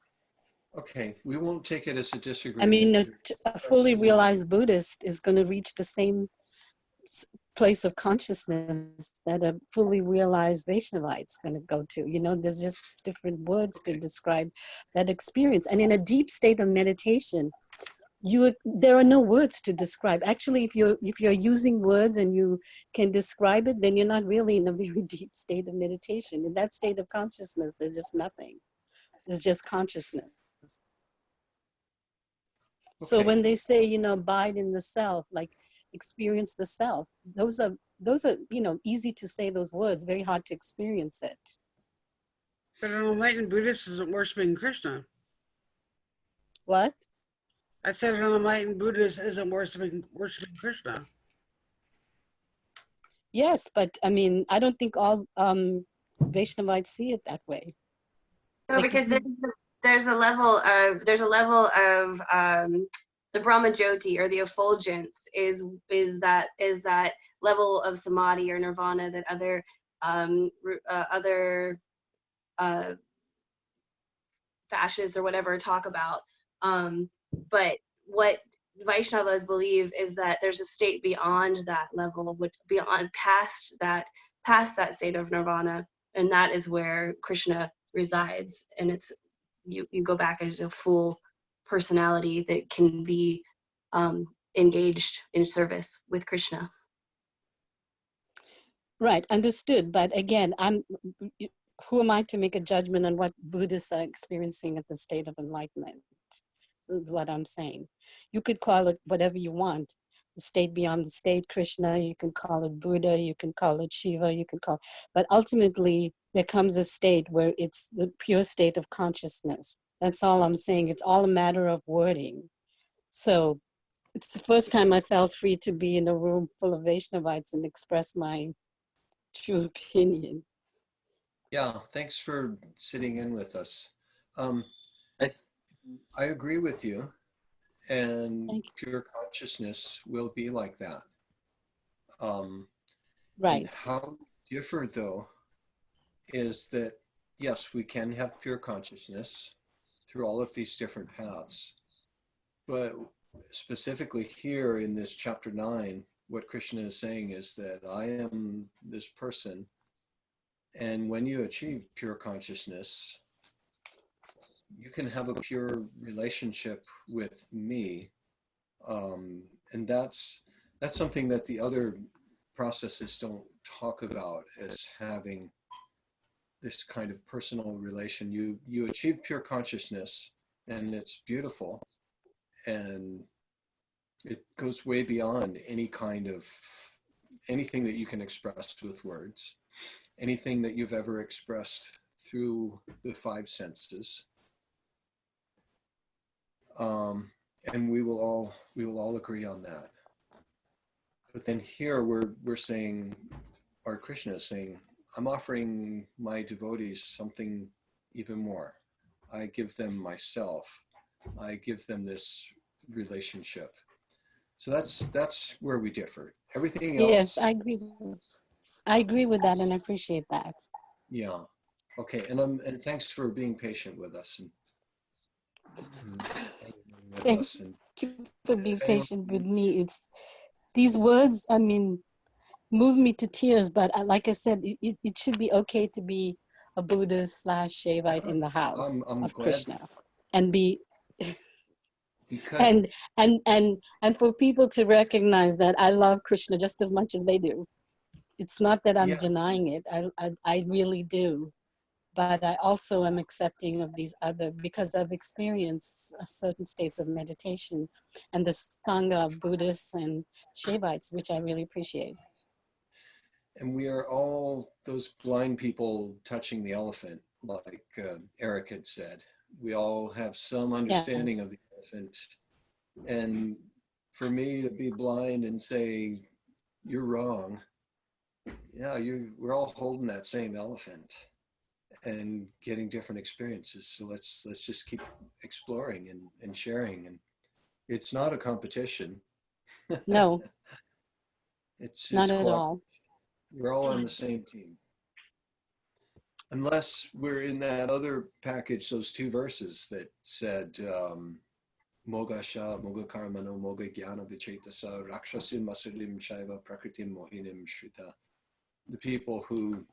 [SPEAKER 2] Okay, we won't take it as a disagreement.
[SPEAKER 6] I mean, a fully realized Buddhist is going to reach the same place of consciousness that a fully realized Vaishnavite is going to go to. There's just different words to describe that experience. And in a deep state of meditation, there are no words to describe. Actually, if you're using words and you can describe it, then you're not really in a very deep state of meditation. In that state of consciousness, there's just nothing. It's just consciousness. So
[SPEAKER 2] Okay.
[SPEAKER 6] when they say, you know, abide in the self, like experience the self, those are, you know, easy to say those words, very hard to experience it.
[SPEAKER 5] But an enlightened Buddhist isn't worshiping Krishna.
[SPEAKER 6] What?
[SPEAKER 5] I said an enlightened Buddhist isn't worshiping Krishna.
[SPEAKER 6] Yes, but I mean, I don't think all Vaishnavites see it that way.
[SPEAKER 3] No,
[SPEAKER 6] Like,
[SPEAKER 3] because
[SPEAKER 6] if you-
[SPEAKER 3] there's a level of the Brahma Jyoti, or the effulgence is that level of samadhi or nirvana that other fascists or whatever talk about. But what Vaishnavas believe is that there's a state beyond that level, which past that state of nirvana, and that is where Krishna resides, and it's you go back as a full personality that can be engaged in service with Krishna.
[SPEAKER 6] right, understood. But again, who am I to make a judgment on what Buddhists are experiencing at the state of enlightenment? Is what I'm saying. You could call it whatever you want. The state beyond the state, Krishna, you can call it Buddha, you can call it Shiva, but ultimately there comes a state where it's the pure state of consciousness. That's all I'm saying. It's all a matter of wording. So it's the first time I felt free to be in a room full of Vaishnavites and express my true opinion.
[SPEAKER 2] Yeah, thanks for sitting in with us.
[SPEAKER 4] I,
[SPEAKER 2] I agree with you, and
[SPEAKER 6] Thank you.
[SPEAKER 2] pure consciousness will be like that. And
[SPEAKER 6] Right.
[SPEAKER 2] how different, though, is that, yes, we can have pure consciousness through all of these different paths. But specifically here in this chapter 9, what Krishna is saying is that I am this person. And when you achieve pure consciousness, you can have a pure relationship with me. And that's something that the other processes don't talk about, as having this kind of personal relation. You achieve pure consciousness, and it's beautiful, and it goes way beyond anything that you can express with words, anything that you've ever expressed through the five senses. And we will all agree on that. But then here we're saying, or Krishna is saying, I'm offering my devotees something even more. I give them myself. I give them this relationship. So that's where we differ. Everything else.
[SPEAKER 6] Yes, I agree with that, and I appreciate that.
[SPEAKER 2] Yeah. Okay. And thanks for being patient with us and
[SPEAKER 6] Thank you for being patient with me. It's these words, I mean, move me to tears, but like I said, it should be okay to be a Buddhist / Shaivite in the house
[SPEAKER 2] I'm
[SPEAKER 6] of
[SPEAKER 2] glad,
[SPEAKER 6] Krishna and be
[SPEAKER 2] because
[SPEAKER 6] and for people to recognize that I love Krishna just as much as they do. It's not that I'm
[SPEAKER 2] yeah,
[SPEAKER 6] denying it. I really do. But I also am accepting of these other, because I've experienced certain states of meditation and the Sangha of Buddhists and Shaivites, which I really appreciate.
[SPEAKER 2] and we are all those blind people touching the elephant, like Eric had said. We all have some understanding
[SPEAKER 6] Yes.
[SPEAKER 2] of the elephant. And for me to be blind and say, you're wrong, yeah, we're all holding that same elephant and getting different experiences. So let's just keep exploring and sharing. And it's not a competition.
[SPEAKER 6] No,
[SPEAKER 2] it's
[SPEAKER 6] not at
[SPEAKER 2] cooperation.
[SPEAKER 6] all.
[SPEAKER 2] We're all on the same team. Unless we're in that other package, those two verses that said, Moga Sha, Moga Karmano, Moga Jnana Vichetasa, Rakshasim Masulim Shaiva, Prakritim Mohinim Shrita. The people who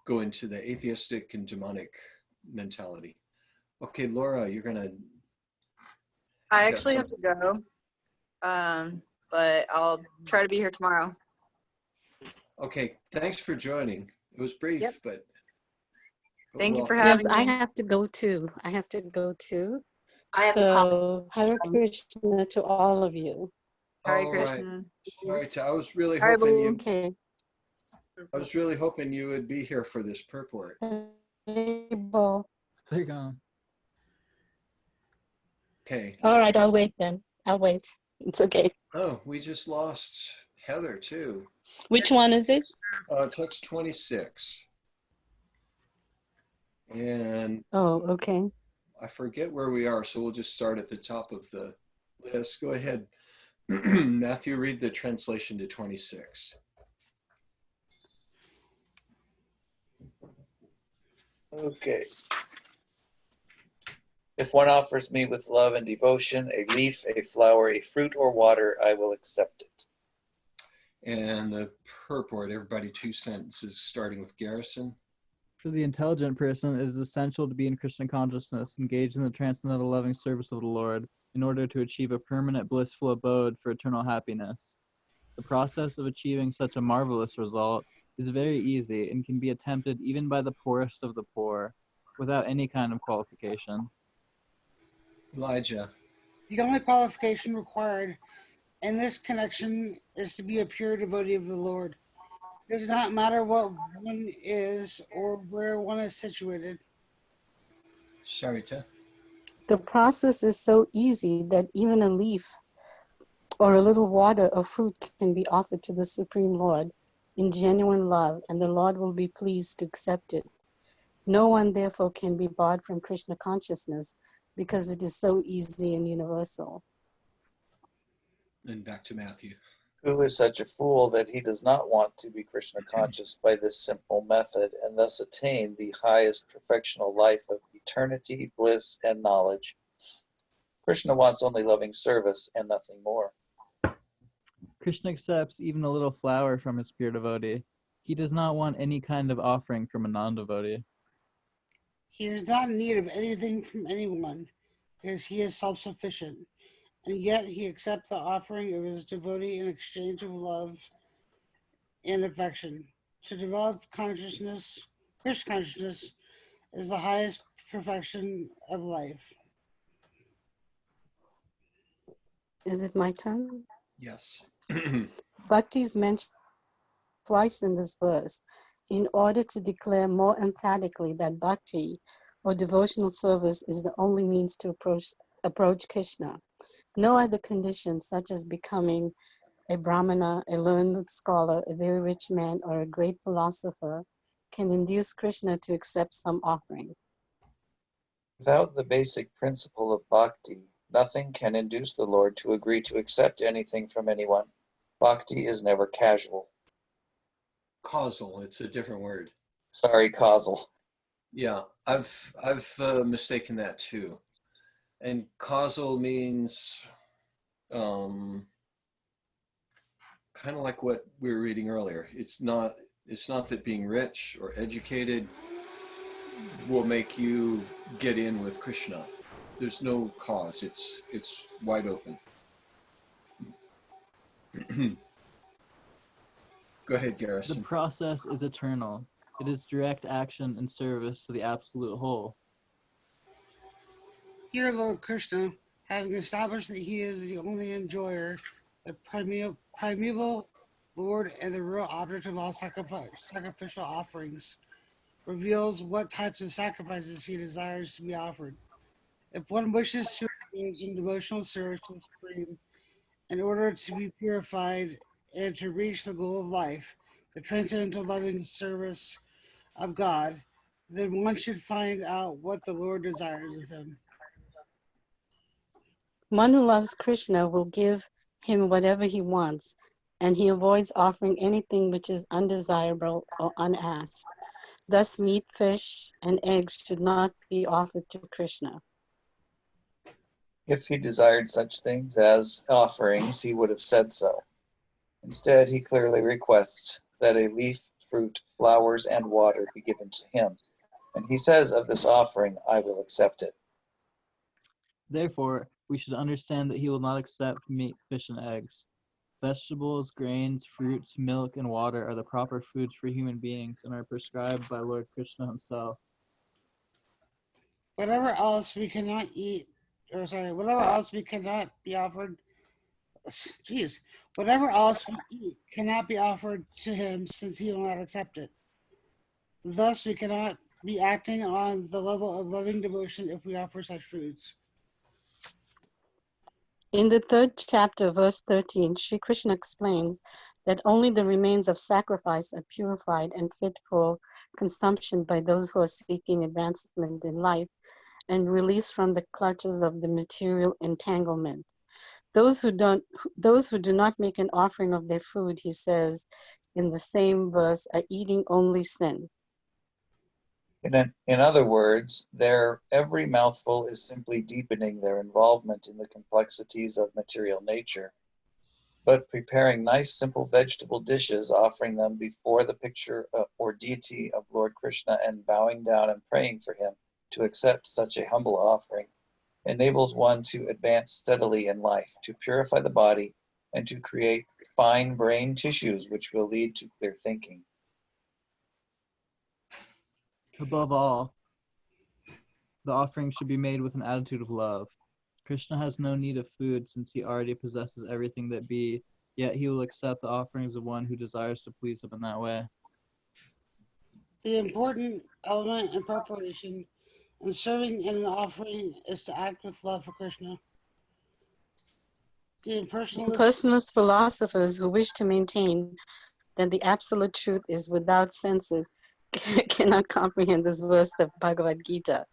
[SPEAKER 2] go into the atheistic and demonic mentality. Okay, Laura, you're gonna.
[SPEAKER 7] I actually have to go, but I'll try to be here tomorrow.
[SPEAKER 2] Okay, thanks for joining. It was brief,
[SPEAKER 7] Yep.
[SPEAKER 2] but But
[SPEAKER 7] Thank you for
[SPEAKER 2] welcome.
[SPEAKER 6] Yes,
[SPEAKER 7] having
[SPEAKER 6] I
[SPEAKER 7] me.
[SPEAKER 6] have to go too. I have to go too.
[SPEAKER 3] I have to pop.
[SPEAKER 6] So, Hare Krishna to all of you.
[SPEAKER 7] Hare
[SPEAKER 2] All right.
[SPEAKER 7] Krishna.
[SPEAKER 2] All right. I was really
[SPEAKER 7] Hare
[SPEAKER 2] hoping
[SPEAKER 7] Bol.
[SPEAKER 2] you.
[SPEAKER 6] Okay.
[SPEAKER 2] I was really hoping you would be here for this purport.
[SPEAKER 6] Hare-bo.
[SPEAKER 1] They're gone.
[SPEAKER 2] Okay.
[SPEAKER 6] All right, I'll wait then. I'll wait. It's okay.
[SPEAKER 2] Oh, we just lost Heather too.
[SPEAKER 6] Which one is it?
[SPEAKER 2] Text 26. And
[SPEAKER 6] Oh, okay.
[SPEAKER 2] I forget where we are, so we'll just start at the top of the list. Go ahead. Matthew, read the translation to 26.
[SPEAKER 4] Okay. If one offers me with love and devotion a leaf, a flower, a fruit, or water, I will accept it.
[SPEAKER 2] And the purport, everybody 2 sentences, starting with Garrison.
[SPEAKER 1] For the intelligent person, it is essential to be in Krishna consciousness, engaged in the transcendental loving service of the Lord, in order to achieve a permanent blissful abode for eternal happiness. The process of achieving such a marvelous result is very easy and can be attempted even by the poorest of the poor, without any kind of qualification.
[SPEAKER 2] Elijah.
[SPEAKER 5] The only qualification required in this connection is to be a pure devotee of the Lord. It does not matter what one is or where one is situated.
[SPEAKER 2] Sharita.
[SPEAKER 6] The process is so easy that even a leaf or a little water or fruit can be offered to the Supreme Lord in genuine love, and the Lord will be pleased to accept it. No one, therefore, can be barred from Krishna consciousness because it is so easy and universal.
[SPEAKER 2] And back to Matthew.
[SPEAKER 4] Who is such a fool that he does not want to be Krishna conscious by this simple method and thus attain the highest perfectional life of eternity, bliss, and knowledge? Krishna wants only loving service and nothing more.
[SPEAKER 1] Krishna accepts even a little flower from his pure devotee. He does not want any kind of offering from a non-devotee.
[SPEAKER 5] He is not in need of anything from anyone because he is self-sufficient, and yet he accepts the offering of his devotee in exchange of love and affection. To develop consciousness, Krishna consciousness, is the highest perfection of life.
[SPEAKER 6] Is it my turn?
[SPEAKER 2] Yes.
[SPEAKER 6] Bhakti is mentioned twice in this verse in order to declare more emphatically that bhakti or devotional service is the only means to approach Krishna. No other conditions, such as becoming a brahmana, a learned scholar, a very rich man, or a great philosopher, can induce Krishna to accept some offering.
[SPEAKER 4] Without the basic principle of bhakti, nothing can induce the Lord to agree to accept anything from anyone. Bhakti is never casual.
[SPEAKER 2] Causal, it's a different word.
[SPEAKER 4] Sorry, causal.
[SPEAKER 2] Yeah, I've mistaken that too. And causal means kind of like what we were reading earlier. It's not that being rich or educated will make you get in with Krishna. There's no cause. It's wide open. Go ahead,
[SPEAKER 1] The
[SPEAKER 2] Garrison.
[SPEAKER 1] process is eternal. It is direct action and service to the absolute whole.
[SPEAKER 5] Here, Lord Krishna, having established that he is the only enjoyer, the primeval Lord, and the real object of all sacrificial offerings, reveals what types of sacrifices he desires to be offered. If one wishes to engage in devotional service to the Supreme in order to be purified and to reach the goal of life, the transcendental loving service of God, then one should find out what the Lord desires of him.
[SPEAKER 6] One who loves Krishna will give him whatever he wants, and he avoids offering anything which is undesirable or unasked. Thus, meat, fish, and eggs should not be offered to Krishna.
[SPEAKER 4] If he desired such things as offerings, he would have said so. Instead, he clearly requests that a leaf, fruit, flowers, and water be given to him. And he says of this offering, I will accept it.
[SPEAKER 1] Therefore, we should understand that he will not accept meat, fish, and eggs. Vegetables, grains, fruits, milk, and water are the proper foods for human beings and are prescribed by Lord Krishna himself.
[SPEAKER 5] Whatever else we cannot eat, whatever else we cannot be offered, jeez, whatever else we eat cannot be offered to him since he will not accept it. Thus, we cannot be acting on the level of loving devotion if we offer such foods.
[SPEAKER 6] In the third chapter, verse 13, Sri Krishna explains that only the remains of sacrifice are purified and fit for consumption by those who are seeking advancement in life and release from the clutches of the material entanglement. Those who do not make an offering of their food, he says in the same verse, are eating only sin.
[SPEAKER 4] In other words, their every mouthful is simply deepening their involvement in the complexities of material nature. But preparing nice, simple vegetable dishes, offering them before the picture or deity of Lord Krishna, and bowing down and praying for him to accept such a humble offering, enables one to advance steadily in life, to purify the body, and to create fine brain tissues which will lead to clear thinking.
[SPEAKER 1] Above all, the offering should be made with an attitude of love. Krishna has no need of food since he already possesses everything that be, yet he will accept the offerings of one who desires to please him in that way.
[SPEAKER 5] The important element in preparation and serving in an offering is to act with love for Krishna. The
[SPEAKER 6] Impersonalist philosophers who wish to maintain that the absolute truth is without senses cannot comprehend this verse of Bhagavad Gita.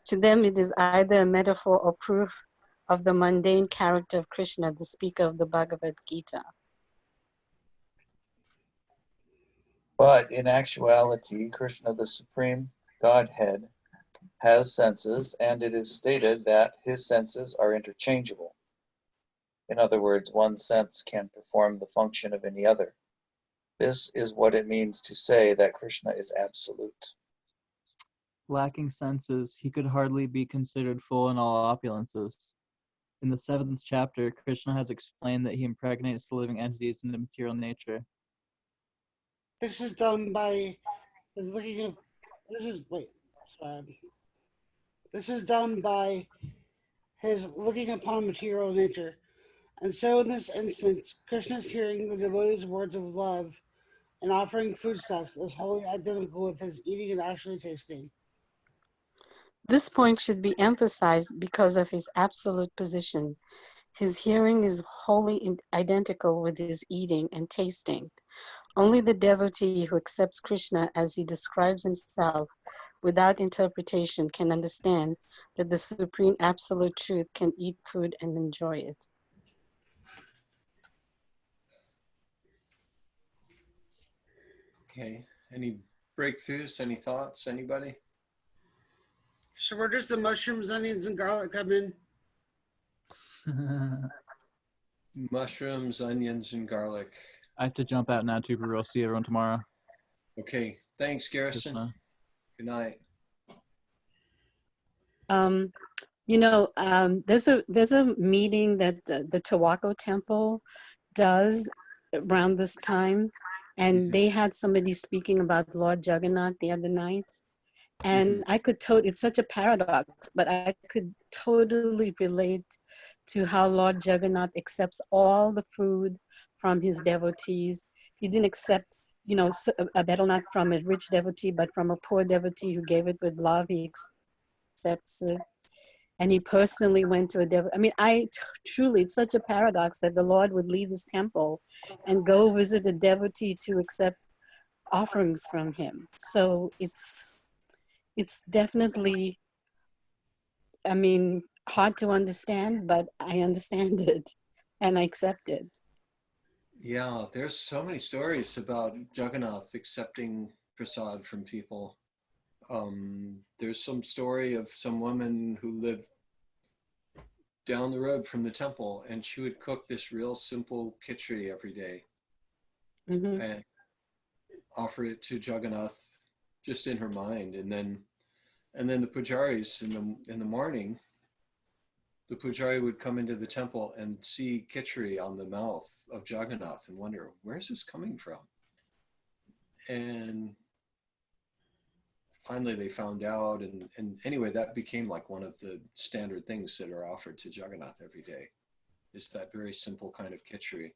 [SPEAKER 6] To them, it is either a metaphor or proof of the mundane character of Krishna, the speaker of the Bhagavad Gita.
[SPEAKER 4] But in actuality, Krishna, the Supreme Godhead, has senses, and it is stated that his senses are interchangeable. In other words, one sense can perform the function of any other. This is what it means to say that Krishna is absolute.
[SPEAKER 1] Lacking senses, he could hardly be considered full in all opulences. In the 7th chapter, Krishna has explained that he impregnates the living entities into material nature.
[SPEAKER 5] This is done by his looking upon material nature. And so in this instance, Krishna's hearing the devotee's words of love and offering foodstuffs is wholly identical with his eating and actually tasting.
[SPEAKER 6] This point should be emphasized because of his absolute position. His hearing is wholly identical with his eating and tasting. Only the devotee who accepts Krishna as he describes himself without interpretation can understand that the supreme absolute truth can eat food and enjoy it.
[SPEAKER 2] Okay. Any breakthroughs? Any thoughts? Anybody?
[SPEAKER 5] So where does the mushrooms, onions, and garlic come in?
[SPEAKER 2] Mushrooms, onions, and garlic.
[SPEAKER 1] I have to jump out now too, but we'll see everyone tomorrow.
[SPEAKER 2] Okay. Thanks, Garrison.
[SPEAKER 1] Krishna.
[SPEAKER 2] Good night.
[SPEAKER 6] There's a meeting that the Tawako Temple does around this time, and they had somebody speaking about Lord Jagannath the other night, and I could it's such a paradox, but I could totally relate to how Lord Jagannath accepts all the food from his devotees. He didn't accept, a betel nut from a rich devotee, but from a poor devotee who gave it with love, he accepts it. And he personally went to a devotee. I mean, truly, it's such a paradox that the Lord would leave his temple and go visit a devotee to accept offerings from him. So it's definitely, hard to understand, but I understand it and I accept it.
[SPEAKER 2] Yeah, there's so many stories about Jagannath accepting prasad from people. There's some story of some woman who lived down the road from the temple, and she would cook this real simple khichdi every day and offer it to Jagannath just in her mind. And then the pujaris in the morning, the pujari would come into the temple and see khichdi on the mouth of Jagannath and wonder, where's this coming from? And finally they found out, and anyway, that became like one of the standard things that are offered to Jagannath every day, is that very simple kind of khichdi.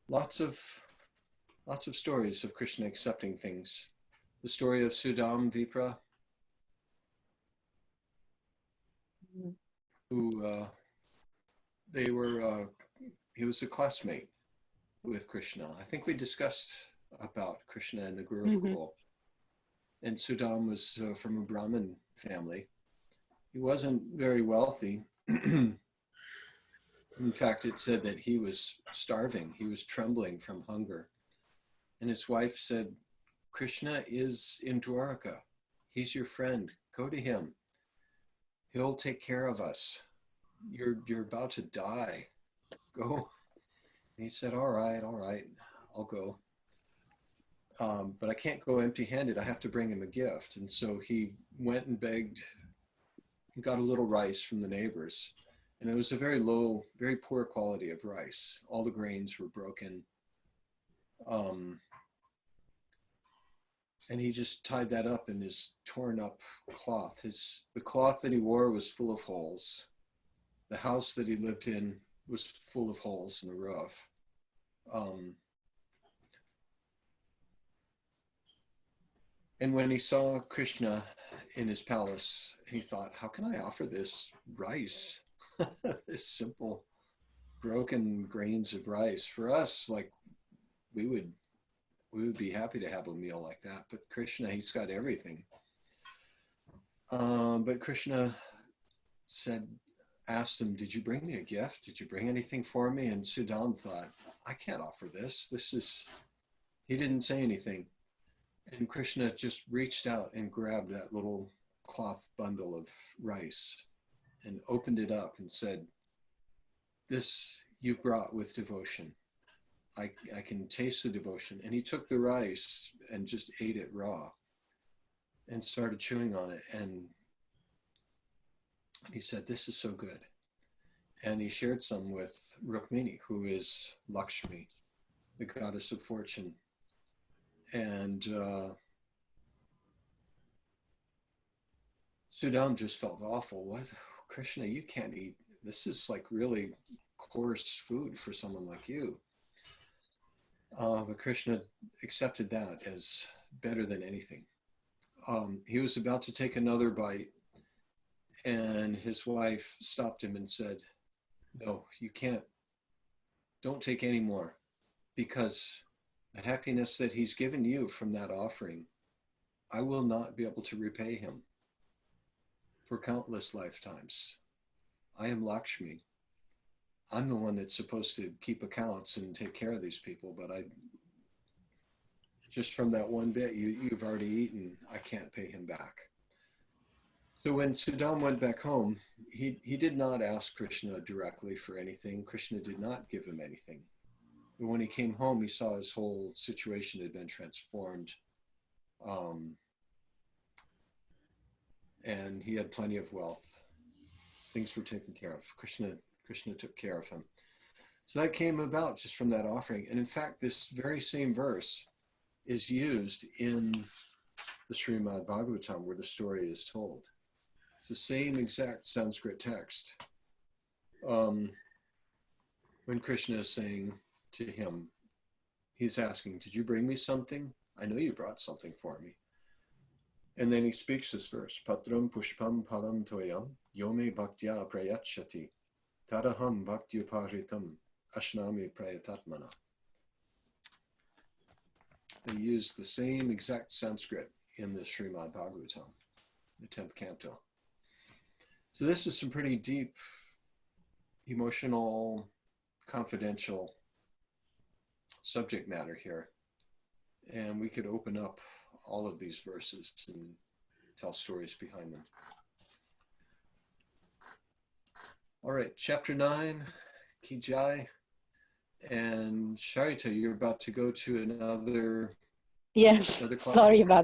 [SPEAKER 2] Lots of stories of Krishna accepting things. The story of Sudam Vipra, who he was a classmate with Krishna. I think we discussed about Krishna and the Gurukul. And Sudam was from a Brahmin family. He wasn't very wealthy. In fact, it said that he was starving. He was trembling from hunger. And his wife said, Krishna is in Dwaraka. He's your friend. Go to him. He'll take care of us. You're about to die. Go. And he said, all right, I'll go. But I can't go empty-handed. I have to bring him a gift. And so he went and begged, got a little rice from the neighbors. And it was a very low, very poor quality of rice. All the grains were broken. And he just tied that up in his torn up cloth. The cloth that he wore was full of holes. The house that he lived in was full of holes in the roof. And when he saw Krishna in his palace, he thought, how can I offer this rice? This simple broken grains of rice. For us, like, we would be happy to have a meal like that. But Krishna, he's got everything. But Krishna asked him, did you bring me a gift? Did you bring anything for me? And Sudam thought, I can't offer this. He didn't say anything. And Krishna just reached out and grabbed that little cloth bundle of rice and opened it up and said, this you brought with devotion. I can taste the devotion. And he took the rice and just ate it raw and started chewing on it. And he said, this is so good. And he shared some with Rukmini, who is Lakshmi, the goddess of fortune. And Sudam just felt awful. What, Krishna, you can't eat. This is like really coarse food for someone like you. But Krishna accepted that as better than anything. He was about to take another bite, and his wife stopped him and said, no, you can't. Don't take any more, because the happiness that he's given you from that offering, I will not be able to repay him for countless lifetimes. I am Lakshmi. I'm the one that's supposed to keep accounts and take care of these people, but just from that one bit you've already eaten, I can't pay him back. So when Sudam went back home, he did not ask Krishna directly for anything. Krishna did not give him anything. But when he came home, he saw his whole situation had been transformed. And he had plenty of wealth. Things were taken care of. Krishna took care of him. So that came about just from that offering. And in fact, this very same verse is used in the Srimad Bhagavatam, where the story is told. It's the same exact Sanskrit text. When Krishna is saying to him, he's asking, did you bring me something? I know you brought something for me. And then he speaks this verse, Patram pushpam palam toyam yome bhaktya prayachati tadaham bhaktyuparitam ashnami prayatatmana. They use the same exact Sanskrit in the Srimad Bhagavatam, the 10th canto. So this is some pretty deep, emotional, confidential subject matter here. And we could open up all of these verses and tell stories behind them. All right, chapter 9, Kijai. And Sharita, you're about to go to another
[SPEAKER 6] Yes,
[SPEAKER 2] class.
[SPEAKER 6] sorry about